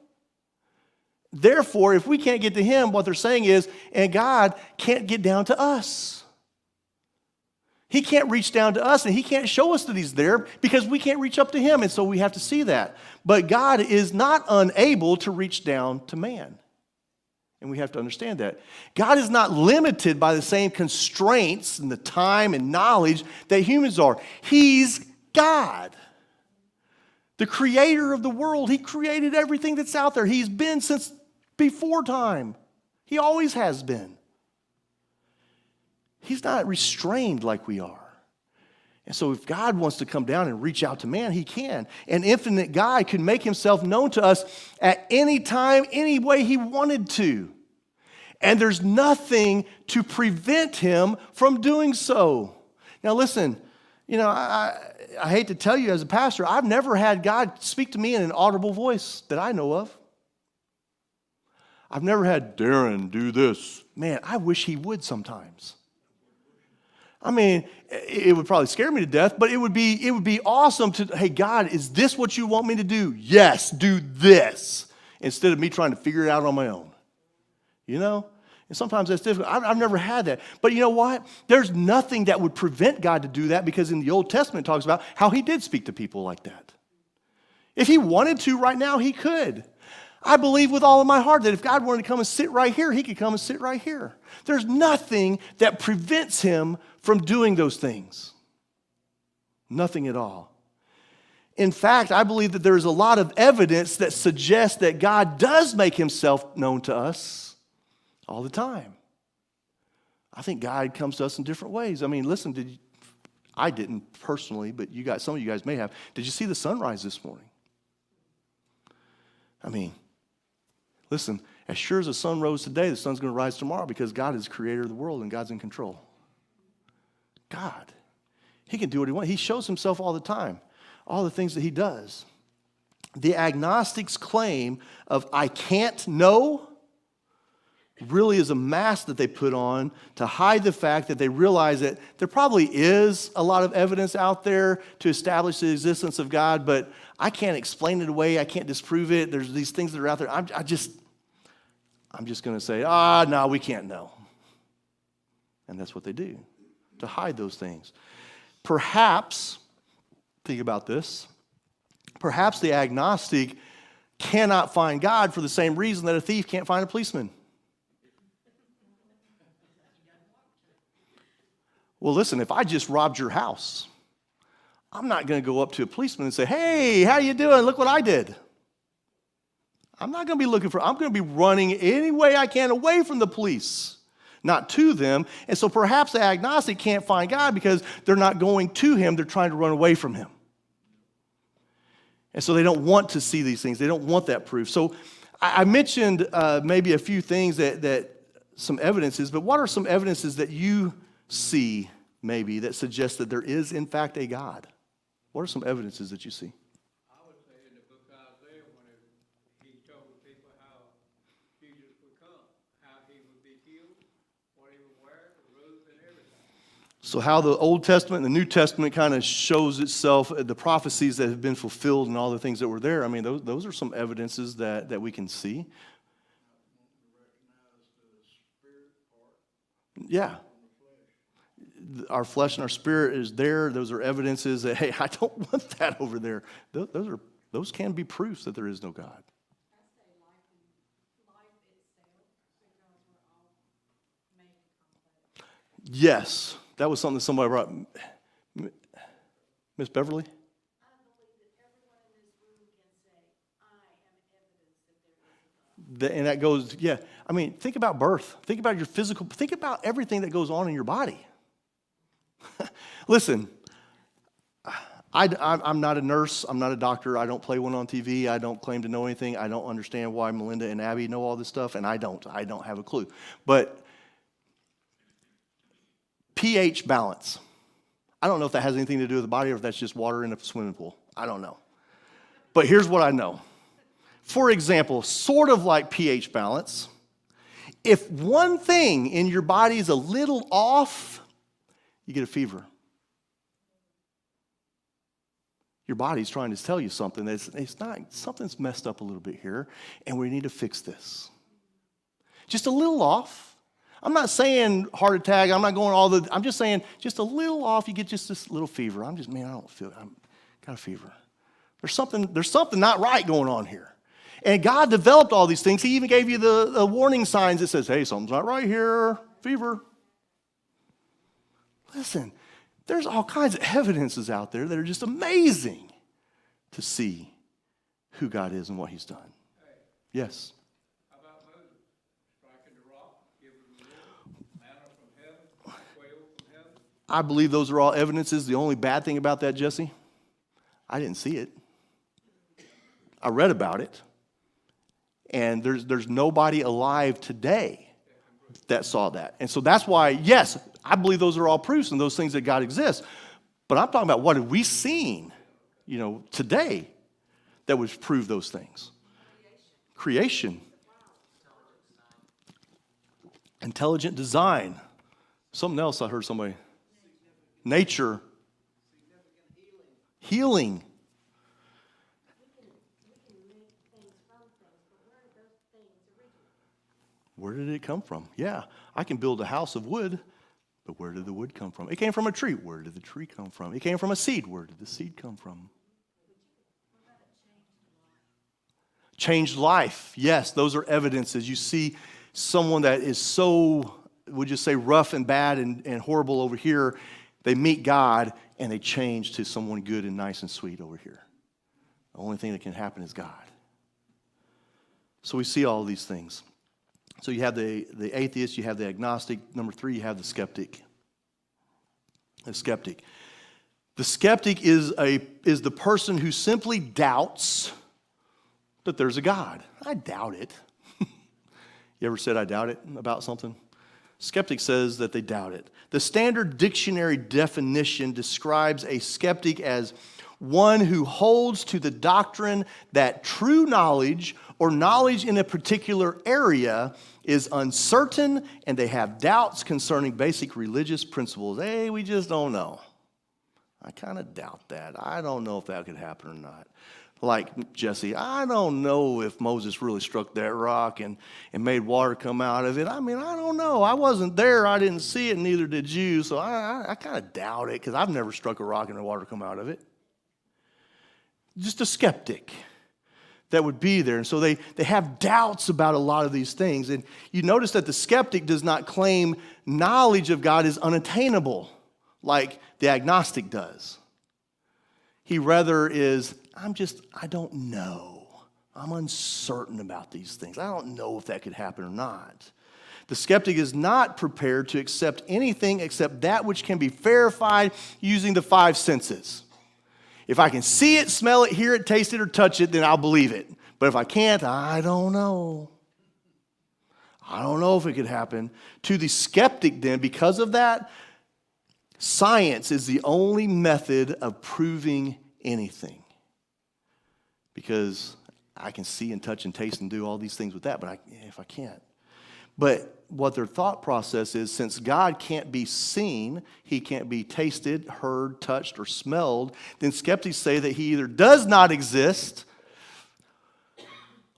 Therefore, if we can't get to him, what they're saying is, and God can't get down to us. He can't reach down to us, and he can't show us that he's there because we can't reach up to him, and so we have to see that. But God is not unable to reach down to man. And we have to understand that. God is not limited by the same constraints and the time and knowledge that humans are. He's God. The creator of the world. He created everything that's out there. He's been since before time. He always has been. He's not restrained like we are. And so if God wants to come down and reach out to man, he can. An infinite God could make himself known to us at any time, any way he wanted to. And there's nothing to prevent him from doing so. Now listen, I hate to tell you as a pastor, I've never had God speak to me in an audible voice that I know of. I've never had Darren do this. Man, I wish he would sometimes. I mean, it would probably scare me to death, but it would be awesome to, hey, God, is this what you want me to do? Yes, do this. Instead of me trying to figure it out on my own. And sometimes that's difficult. I've never had that. But you know what? There's nothing that would prevent God to do that, because in the Old Testament it talks about how he did speak to people like that. If he wanted to right now, he could. I believe with all of my heart that if God wanted to come and sit right here, he could come and sit right here. There's nothing that prevents him from doing those things. Nothing at all. In fact, I believe that there's a lot of evidence that suggests that God does make himself known to us all the time. I think God comes to us in different ways. I mean, listen, I didn't personally, but some of you guys may have. Did you see the sunrise this morning? I mean, listen, as sure as the sun rose today, the sun's going to rise tomorrow, because God is the creator of the world and God's in control. God, he can do what he wants. He shows himself all the time, all the things that he does. The agnostics' claim of I can't know really is a mask that they put on to hide the fact that they realize that there probably is a lot of evidence out there to establish the existence of God, but I can't explain it away. I can't disprove it. There's these things that are out there. I'm just going to say, no, we can't know. And that's what they do, to hide those things. Perhaps, think about this, perhaps the agnostic cannot find God for the same reason that a thief can't find a policeman. Well, listen, if I just robbed your house, I'm not going to go up to a policeman and say, hey, how you doing? Look what I did. I'm not going to be I'm going to be running any way I can away from the police, not to them. And so perhaps the agnostic can't find God because they're not going to him. They're trying to run away from him. And so they don't want to see these things. They don't want that proof. So I mentioned maybe a few things that some evidences, but what are some evidences that you see maybe that suggest that there is in fact a God? What are some evidences that you see? I would say in the book of Isaiah, when he told people how Jesus would come, how he would be healed, what he would wear, the robe and everything. So how the Old Testament and the New Testament kind of shows itself, the prophecies that have been fulfilled and all the things that were there. I mean, those are some evidences that we can see. Yeah. Our flesh and our spirit is there. Those are evidences that, hey, I don't want that over there. Those can be proofs that there is no God. I say life itself, because we're all made complex. Yes, that was something that somebody brought. Miss Beverly? I believe that everyone in this room can say, I am evidence that there is a God. And that goes, yeah. I mean, think about birth. Think about your physical, think about everything that goes on in your body. Listen, I'm not a nurse. I'm not a doctor. I don't play one on TV. I don't claim to know anything. I don't understand why Melinda and Abby know all this stuff, and I don't have a clue. But pH balance. I don't know if that has anything to do with the body or if that's just water in a swimming pool. I don't know. But here's what I know. For example, sort of like pH balance, if one thing in your body is a little off, you get a fever. Your body's trying to tell you something. It's not, something's messed up a little bit here, and we need to fix this. Just a little off. I'm not saying heart attack. I'm not going I'm just saying just a little off, you get just this little fever. I don't feel it. I've got a fever. There's something not right going on here. And God developed all these things. He even gave you the warning signs that says, hey, something's not right here, fever. Listen, there's all kinds of evidences out there that are just amazing to see who God is and what he's done. Hey, Yes. how about Moses striking the rock, giving the water, manna from heaven, quail from heaven? I believe those are all evidences. The only bad thing about that, Jesse, I didn't see it. I read about it. And there's nobody alive today that saw that. And so that's why, yes, I believe those are all proofs and those things that God exists. But I'm talking about what have we seen, today that would prove those things. Creation. Intelligent design. Something else I heard somebody. Nature. Healing. Where did it come from? Yeah, I can build a house of wood, but where did the wood come from? It came from a tree. Where did the tree come from? It came from a seed. Where did the seed come from? Changed life. Yes, those are evidences. You see someone that is so, would you say, rough and bad and horrible over here, they meet God and they change to someone good and nice and sweet over here. The only thing that can happen is God. So we see all these things. So you have the atheist, you have the agnostic. Number 3, you have the skeptic. The skeptic. The skeptic is the person who simply doubts that there's a God. I doubt it. You ever said I doubt it about something? Skeptic says that they doubt it. The standard dictionary definition describes a skeptic as one who holds to the doctrine that true knowledge or knowledge in a particular area is uncertain and they have doubts concerning basic religious principles. Hey, we just don't know. I kind of doubt that. I don't know if that could happen or not. Like Jesse, I don't know if Moses really struck that rock and made water come out of it. I mean, I don't know. I wasn't there. I didn't see it, neither did you. So I kind of doubt it because I've never struck a rock and the water come out of it. Just a skeptic that would be there. And so they have doubts about a lot of these things. And you notice that the skeptic does not claim knowledge of God is unattainable like the agnostic does. He rather is, I don't know. I'm uncertain about these things. I don't know if that could happen or not. The skeptic is not prepared to accept anything except that which can be verified using the 5 senses. If I can see it, smell it, hear it, taste it, or touch it, then I'll believe it. But if I can't, I don't know. I don't know if it could happen. To the skeptic then, because of that, science is the only method of proving anything. Because I can see and touch and taste and do all these things with that, but if I can't. But what their thought process is, since God can't be seen, he can't be tasted, heard, touched, or smelled, then skeptics say that he either does not exist,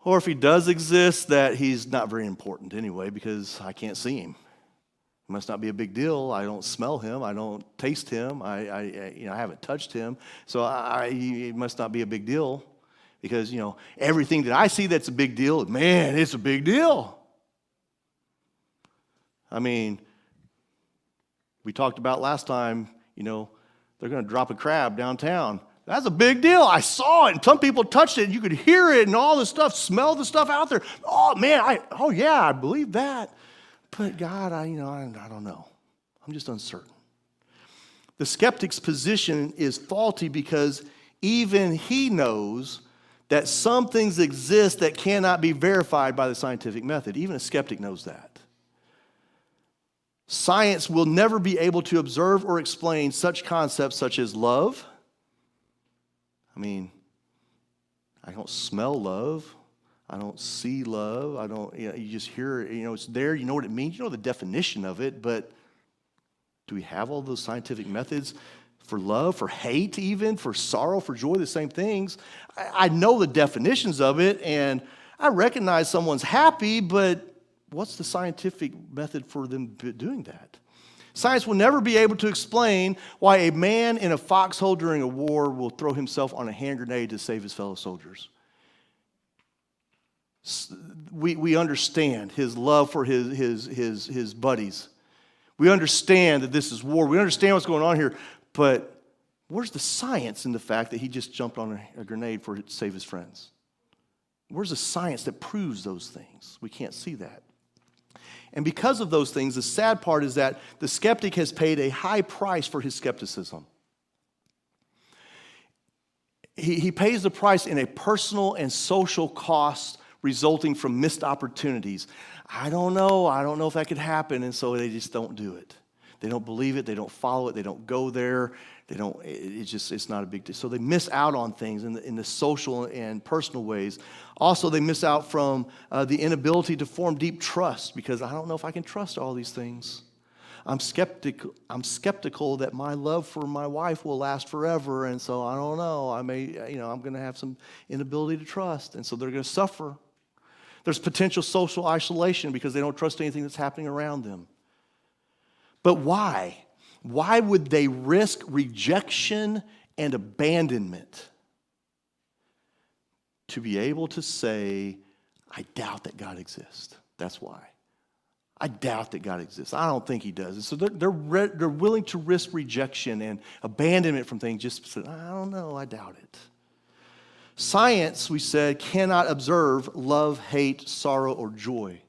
or if he does exist, that he's not very important anyway, because I can't see him. It must not be a big deal. I don't smell him. I don't taste him. I haven't touched him. So it must not be a big deal, because everything that I see that's a big deal, man, it's a big deal. I mean, we talked about last time, they're going to drop a crab downtown. That's a big deal. I saw it, and some people touched it, and you could hear it, and all the stuff, smell the stuff out there. Oh, man, I believe that. But God, I don't know. I'm just uncertain. The skeptic's position is faulty because even he knows that some things exist that cannot be verified by the scientific method. Even a skeptic knows that. Science will never be able to observe or explain such concepts such as love. I mean, I don't smell love. I don't see love. I don't, you just hear it, it's there. You know what it means. You know the definition of it, but do we have all those scientific methods for love, for hate even, for sorrow, for joy, the same things? I know the definitions of it, and I recognize someone's happy, but what's the scientific method for them doing that? Science will never be able to explain why a man in a foxhole during a war will throw himself on a hand grenade to save his fellow soldiers. We understand his love for his buddies. We understand that this is war. We understand what's going on here. But where's the science in the fact that he just jumped on a grenade to save his friends? Where's the science that proves those things? We can't see that. And because of those things, the sad part is that the skeptic has paid a high price for his skepticism. He pays the price in a personal and social cost resulting from missed opportunities. I don't know if that could happen, and so they just don't do it. They don't believe it, they don't follow it, they don't go there, it's not a big deal. So they miss out on things in the social and personal ways. Also, they miss out from the inability to form deep trust, because I don't know if I can trust all these things. I'm skeptical that my love for my wife will last forever, and so I don't know. I'm going to have some inability to trust, and so they're going to suffer. There's potential social isolation because they don't trust anything that's happening around them. But why? Why would they risk rejection and abandonment to be able to say, I doubt that God exists? That's why. I doubt that God exists. I don't think he does. And so they're willing to risk rejection and abandonment from things just to say, I don't know, I doubt it. Science, we said, cannot observe love, hate, sorrow, or joy.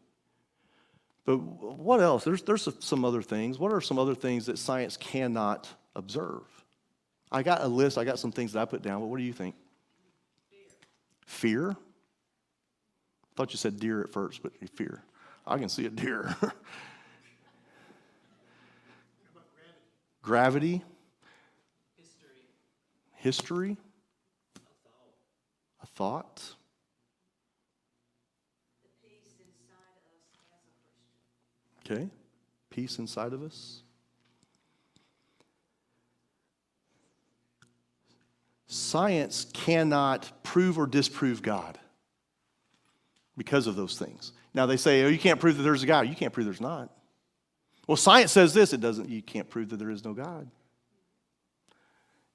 But what else? There's some other things. What are some other things that science cannot observe? I got a list. I got some things that I put down, but what do you think? Fear? I thought you said deer at first, but fear. I can see a deer. Gravity? History? A thought? The peace inside us as a Christian. Okay. Peace inside of us. Science cannot prove or disprove God because of those things. Now they say, oh, you can't prove that there's a God. You can't prove there's not. Well, science says this. You can't prove that there is no God.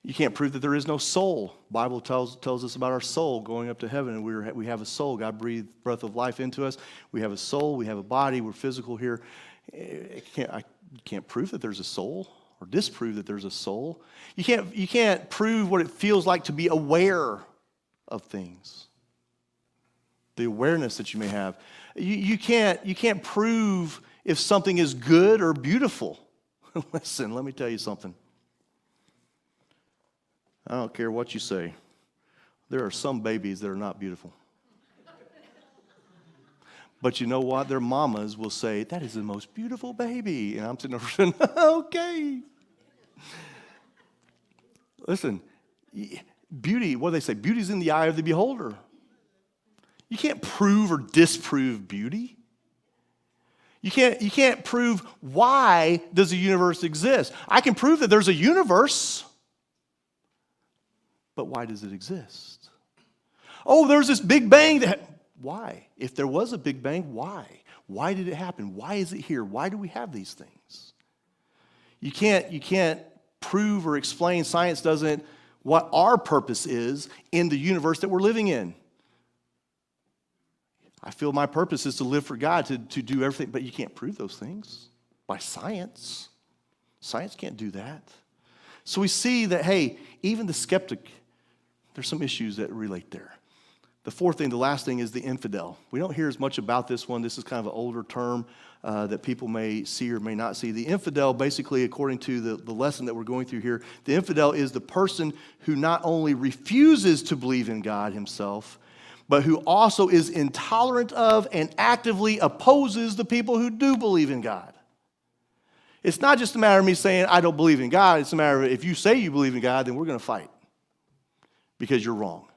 You can't prove that there is no soul. The Bible tells us about our soul going up to heaven, and we have a soul. God breathed breath of life into us. We have a soul. We have a body. We're physical here. You can't prove that there's a soul or disprove that there's a soul. You can't prove what it feels like to be aware of things. The awareness that you may have. You can't prove if something is good or beautiful. Listen, let me tell you something. I don't care what you say. There are some babies that are not beautiful. But you know what? Their mamas will say, that is the most beautiful baby. And I'm sitting there saying, okay. Listen, beauty, what do they say? Beauty's in the eye of the beholder. You can't prove or disprove beauty. You can't prove why does the universe exist. I can prove that there's a universe. But why does it exist? Oh, there's this Big Bang. Why? If there was a Big Bang, why? Why did it happen? Why is it here? Why do we have these things? You can't prove or explain. Science doesn't what our purpose is in the universe that we're living in. I feel my purpose is to live for God, to do everything, but you can't prove those things by science. Science can't do that. So we see that, hey, even the skeptic, there's some issues that relate there. The fourth thing, the last thing, is the infidel. We don't hear as much about this one. This is kind of an older term that people may see or may not see. The infidel, basically, according to the lesson that we're going through here, the infidel is the person who not only refuses to believe in God himself, but who also is intolerant of and actively opposes the people who do believe in God. It's not just a matter of me saying, I don't believe in God. It's a matter of if you say you believe in God, then we're going to fight because you're wrong.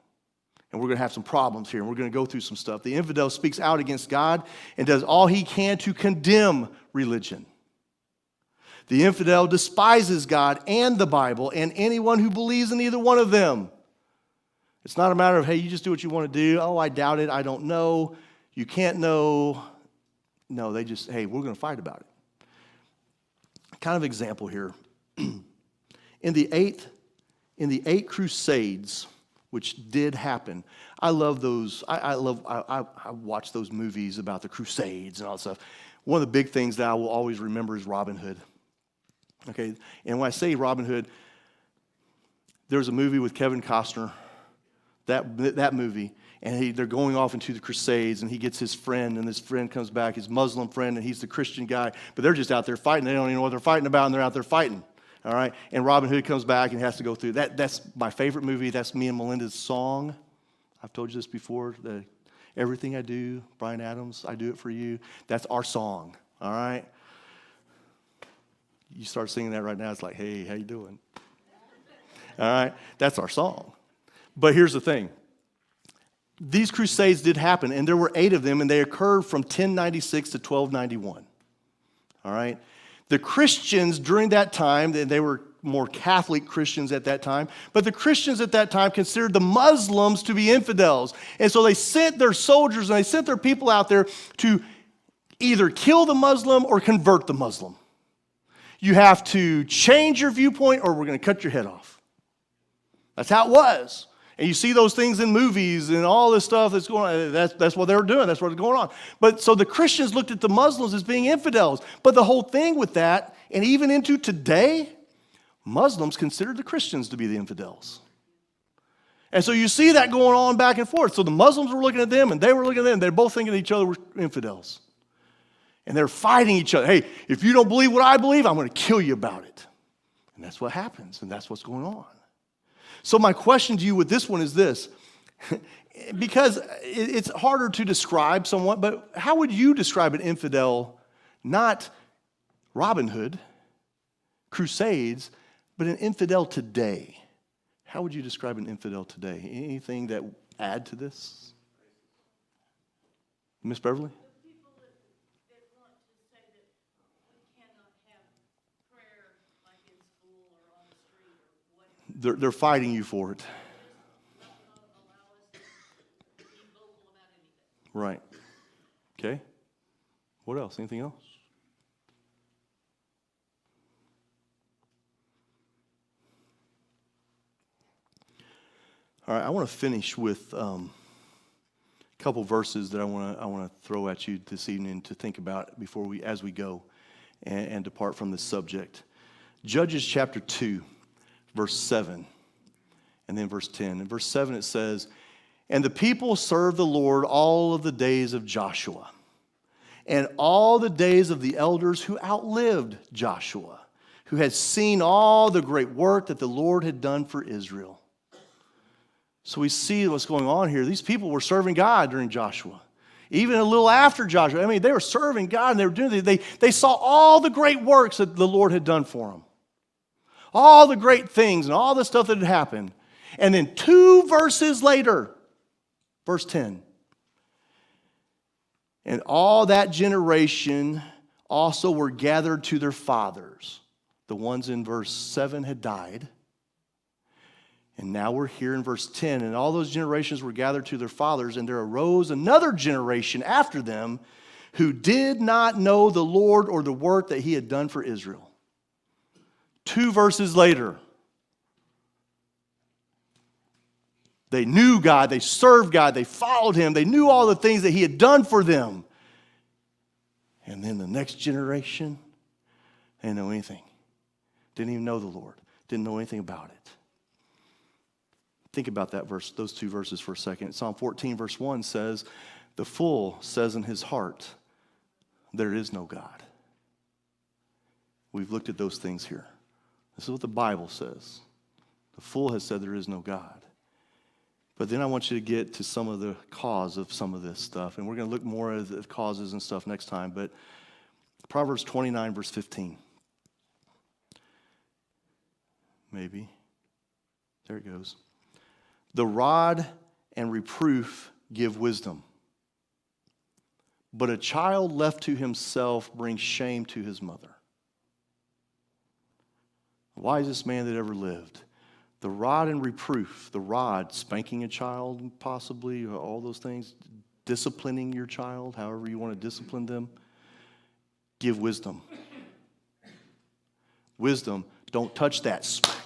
And we're going to have some problems here, and we're going to go through some stuff. The infidel speaks out against God and does all he can to condemn religion. The infidel despises God and the Bible and anyone who believes in either one of them. It's not a matter of, hey, you just do what you want to do. Oh, I doubt it. I don't know. You can't know. No, they just, hey, we're going to fight about it. Kind of example here. In the eight Crusades, which did happen, I love those. I watch those movies about the Crusades and all that stuff. One of the big things that I will always remember is Robin Hood. Okay, and when I say Robin Hood, there's a movie with Kevin Costner. That movie, and they're going off into the Crusades, and he gets his friend, and his friend comes back, his Muslim friend, and he's the Christian guy, but they're just out there fighting. They don't even know what they're fighting about, and they're out there fighting, all right? And Robin Hood comes back and has to go through that. That's my favorite movie. That's me and Melinda's song. I've told you this before. Everything I do, Brian Adams, I do it for you. That's our song, all right? You start singing that right now, it's like, hey, how you doing? All right, that's our song. But here's the thing. These crusades did happen, and there were 8 of them, and they occurred from 1096 to 1291. All right? The Christians during that time, they were more Catholic Christians at that time, but the Christians at that time considered the Muslims to be infidels. And so they sent their soldiers and they sent their people out there to either kill the Muslim or convert the Muslim. You have to change your viewpoint or we're going to cut your head off. That's how it was. And you see those things in movies and all this stuff that's going on. That's what they were doing. That's what's going on. But so the Christians looked at the Muslims as being infidels. But the whole thing with that, and even into today, Muslims consider the Christians to be the infidels. And so you see that going on back and forth. So the Muslims were looking at them and they were looking at them. They're both thinking each other were infidels. And they're fighting each other. Hey, if you don't believe what I believe, I'm going to kill you about it. And that's what happens. And that's what's going on. So my question to you with this one is this, because it's harder to describe somewhat, but how would you describe an infidel, not Robin Hood, Crusades, but an infidel today? How would you describe an infidel today? Anything that add to this? Miss Beverly? The people that want to say that we cannot have prayer like in school or on the street or whatever. They're fighting you for it. Does not allow us to be vocal about anything. Right. Okay. What else? Anything else? All right, I want to finish with a couple verses that I want to throw at you this evening to think about as we go and depart from this subject. Judges chapter 2, verse 7, and then verse 10. In verse 7 it says, "And the people served the Lord all of the days of Joshua, and all the days of the elders who outlived Joshua, who had seen all the great work that the Lord had done for Israel." So we see what's going on here. These people were serving God during Joshua. Even a little after Joshua. I mean, they were serving God and they were doing it. They saw all the great works that the Lord had done for them. All the great things and all the stuff that had happened. And then 2 verses later, verse 10. "And all that generation also were gathered to their fathers." The ones in verse 7 had died. And now we're here in verse 10, "And all those generations were gathered to their fathers, and there arose another generation after them who did not know the Lord or the work that he had done for Israel." 2 verses later, they knew God, they served God, they followed him, they knew all the things that he had done for them. And then the next generation, they didn't know anything. Didn't even know the Lord, didn't know anything about it. Think about that verse, those 2 verses for a second. Psalm 14, verse 1 says, "The fool says in his heart, there is no God." We've looked at those things here. This is what the Bible says. The fool has said there is no God. But then I want you to get to some of the cause of some of this stuff. And we're going to look more at the causes and stuff next time. But Proverbs 29, verse 15. Maybe. There it goes. "The rod and reproof give wisdom, but a child left to himself brings shame to his mother." The wisest man that ever lived. The rod and reproof, the rod, spanking a child possibly, all those things, disciplining your child, however you want to discipline them, give wisdom. Wisdom, don't touch that. Smack.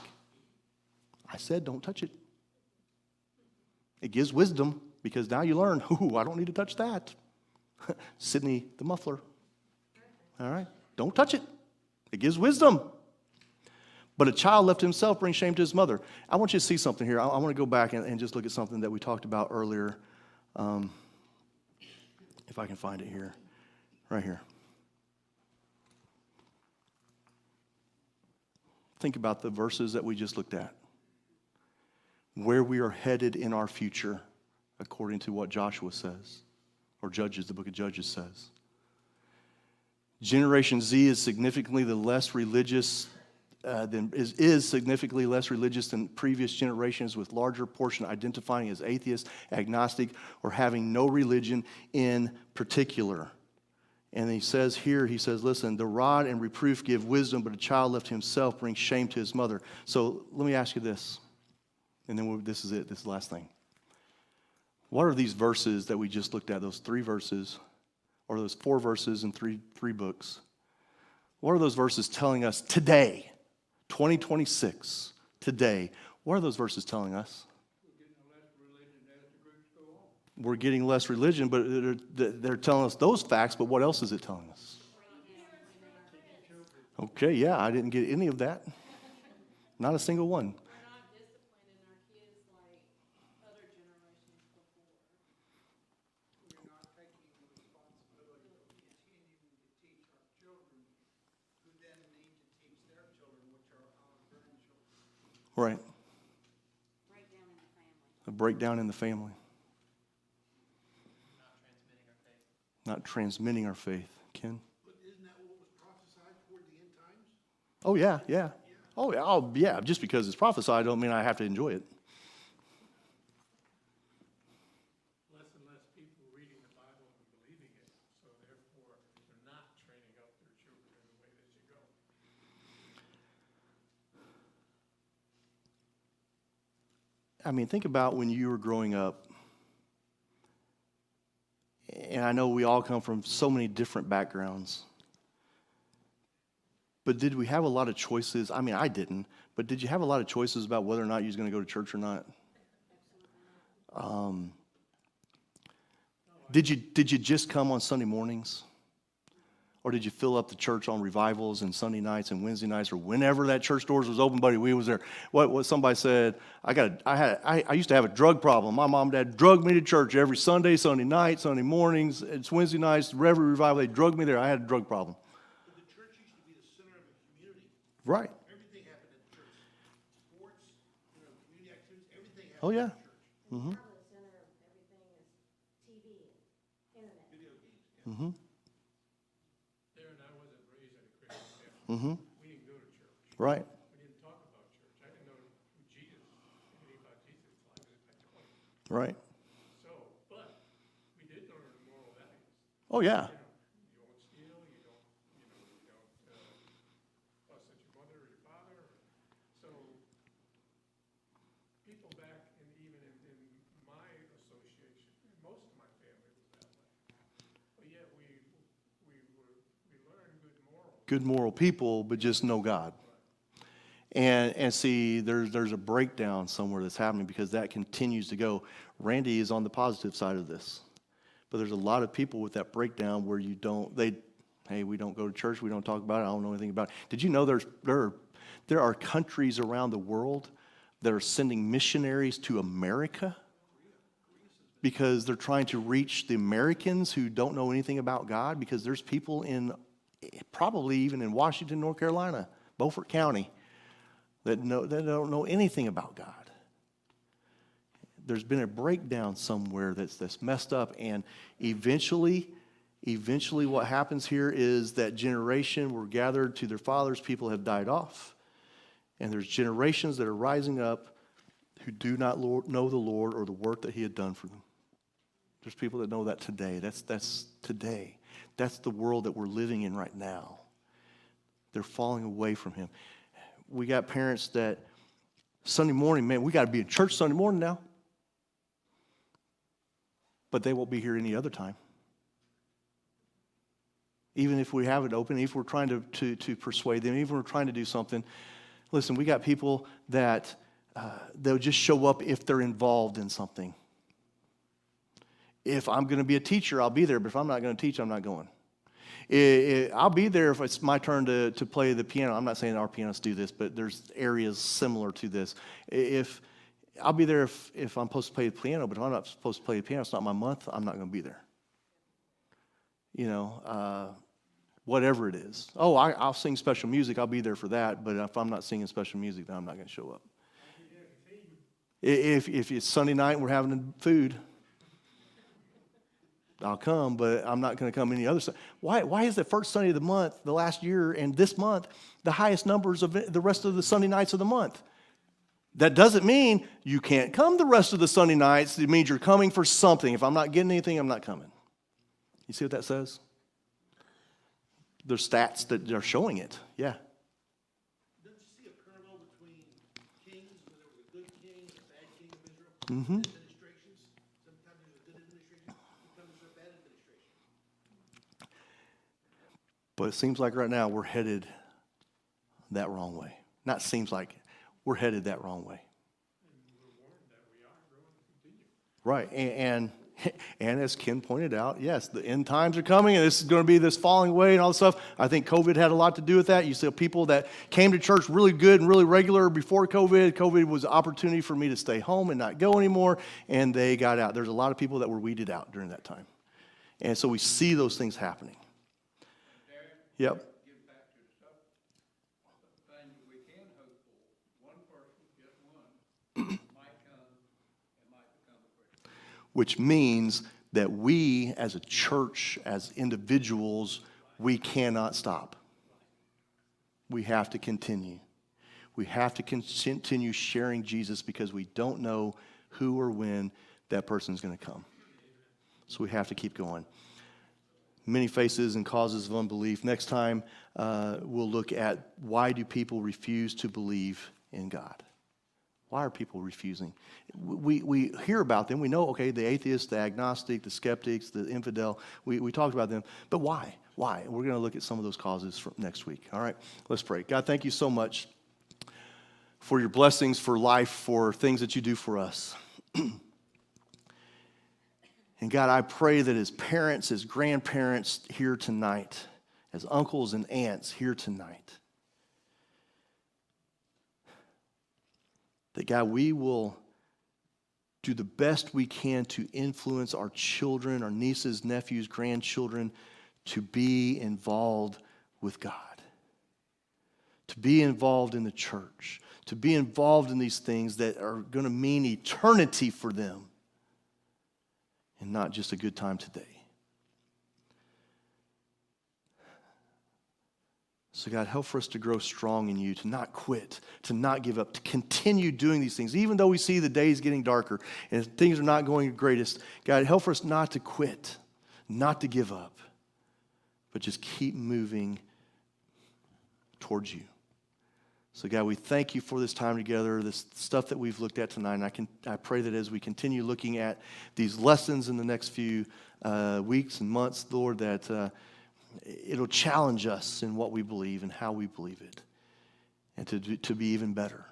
I said don't touch it. It gives wisdom because now you learn, I don't need to touch that. Sydney the muffler. All right, don't touch it. It gives wisdom. But a child left to himself brings shame to his mother. I want you to see something here. I want to go back and just look at something that we talked about earlier. If I can find it here. Right here. Think about the verses that we just looked at. Where we are headed in our future according to what Joshua says, or Judges, the book of Judges says. Generation Z is significantly less religious than previous generations, with larger portion identifying as atheist, agnostic, or having no religion in particular. And he says, listen, the rod and reproof give wisdom, but a child left to himself brings shame to his mother. So let me ask you this, and then this is it. This is the last thing. What are these verses that we just looked at, those 3 verses, or those 4 verses in three books? What are those verses telling us today, 2026, today? What are those verses telling us? We're getting less religion, but they're telling us those facts, but what else is it telling us? Okay, yeah, I didn't get any of that. Not a single one. We're not disciplining our kids like other generations before. We're not taking the responsibility of continuing to teach our children, who then need to teach their children, which are our grandchildren. Right. Breakdown in the family. A breakdown in the family. Not transmitting our faith. Ken? But isn't that what was prophesied toward the end times? Oh, yeah, yeah. Oh, yeah. Just because it's prophesied don't mean I have to enjoy it. Less and less people reading the Bible and believing it, so therefore they're not training up their children in the way they should go. I mean, think about when you were growing up. And I know we all come from so many different backgrounds. But did we have a lot of choices? I mean, I didn't. But did you have a lot of choices about whether or not you was going to go to church or not? Did you just come on Sunday mornings? Or did you fill up the church on revivals and Sunday nights and Wednesday nights, or whenever that church doors was open, buddy, we was there. What somebody said, I used to have a drug problem. My mom and dad drugged me to church every Sunday, Sunday night, Sunday mornings, it's Wednesday nights, every revival, they drugged me there. I had a drug problem. But the church used to be the center of the community. Right. Everything happened at the church. Sports, community activities, everything happened Oh, yeah. at the church. Now the center of everything is TV and internet. Video games. Mm-hmm. Darren, I wasn't raised at a Christian family. Mm-hmm. We didn't go to church. Right. We didn't talk about church. I didn't know who Jesus, anything about Jesus until I was at 20. Right. So, but we did learn moral values. Oh, yeah. You won't steal, you don't fuss at your mother or your father. So, people back even in my association, most of my family was that way. But yet we learned good morals. Good moral people, but just no God. And see, there's a breakdown somewhere that's happening because that continues to go. Randy is on the positive side of this. But there's a lot of people with that breakdown where we don't go to church, we don't talk about it, I don't know anything about it. Did you know there are countries around the world that are sending missionaries to America because they're trying to reach the Americans who don't know anything about God? Because there's people probably even in Washington, North Carolina, Beaufort County, that don't know anything about God. There's been a breakdown somewhere that's messed up, and eventually what happens here is that generation were gathered to their fathers, people have died off, and there's generations that are rising up who do not know the Lord or the work that he had done for them. There's people that know that today. That's today. That's the world that we're living in right now. They're falling away from him. We got parents that Sunday morning, man, we got to be in church Sunday morning now. But they won't be here any other time. Even if we have it open, if we're trying to persuade them, even if we're trying to do something. Listen, we got people that they'll just show up if they're involved in something. If I'm going to be a teacher, I'll be there. But if I'm not going to teach, I'm not going. I'll be there if it's my turn to play the piano. I'm not saying our pianists do this, but there's areas similar to this. I'll be there if I'm supposed to play the piano, but if I'm not supposed to play the piano, it's not my month, I'm not going to be there. Whatever it is. Oh, I'll sing special music, I'll be there for that, but if I'm not singing special music, then I'm not going to show up. If it's Sunday night and we're having food, I'll come, but I'm not going to come any other Sunday. Why is the first Sunday of the month, the last year, and this month, the highest numbers of the rest of the Sunday nights of the month? That doesn't mean you can't come the rest of the Sunday nights. It means you're coming for something. If I'm not getting anything, I'm not coming. You see what that says? There's stats that are showing it. Yeah. Don't you see a parallel between kings, when there was a good king and a bad king of Israel? Administrations. Sometimes there's a good administration, sometimes there's a bad administration. But it seems like right now we're headed that wrong way. Not seems like, we're headed that wrong way. Right, and as Ken pointed out, yes, the end times are coming, and this is going to be this falling away and all this stuff. I think COVID had a lot to do with that. You see people that came to church really good and really regular before COVID. COVID was an opportunity for me to stay home and not go anymore, and they got out. There's a lot of people that were weeded out during that time. And so we see those things happening. Yep. Get back to the stuff, thing we can hope for. One person, just one, might come and might become a Christian. Which means that we as a church, as individuals, we cannot stop. We have to continue. We have to continue sharing Jesus because we don't know who or when that person is going to come. So we have to keep going. Many faces and causes of unbelief. Next time, we'll look at why do people refuse to believe in God? Why are people refusing? We hear about them. We know, okay, the atheist, the agnostic, the skeptics, the infidel. We talked about them. But why? Why? We're going to look at some of those causes for next week. All right, let's pray. God, thank you so much for your blessings, for life, for things that you do for us. And God, I pray that as parents, as grandparents here tonight, as uncles and aunts here tonight, that God, we will do the best we can to influence our children, our nieces, nephews, grandchildren, to be involved with God, to be involved in the church, to be involved in these things that are going to mean eternity for them and not just a good time today. So God, help for us to grow strong in you, to not quit, to not give up, to continue doing these things. Even though we see the days getting darker and things are not going the greatest, God, help for us not to quit, not to give up, but just keep moving towards you. So God, we thank you for this time together, this stuff that we've looked at tonight. And I pray that as we continue looking at these lessons in the next few weeks and months, Lord, that it'll challenge us in what we believe and how we believe it, and to be even better.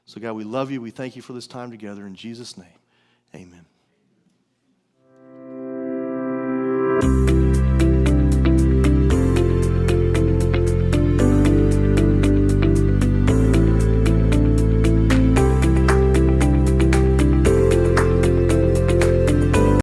So God, we love you. We thank you for this time together. In Jesus' name, amen.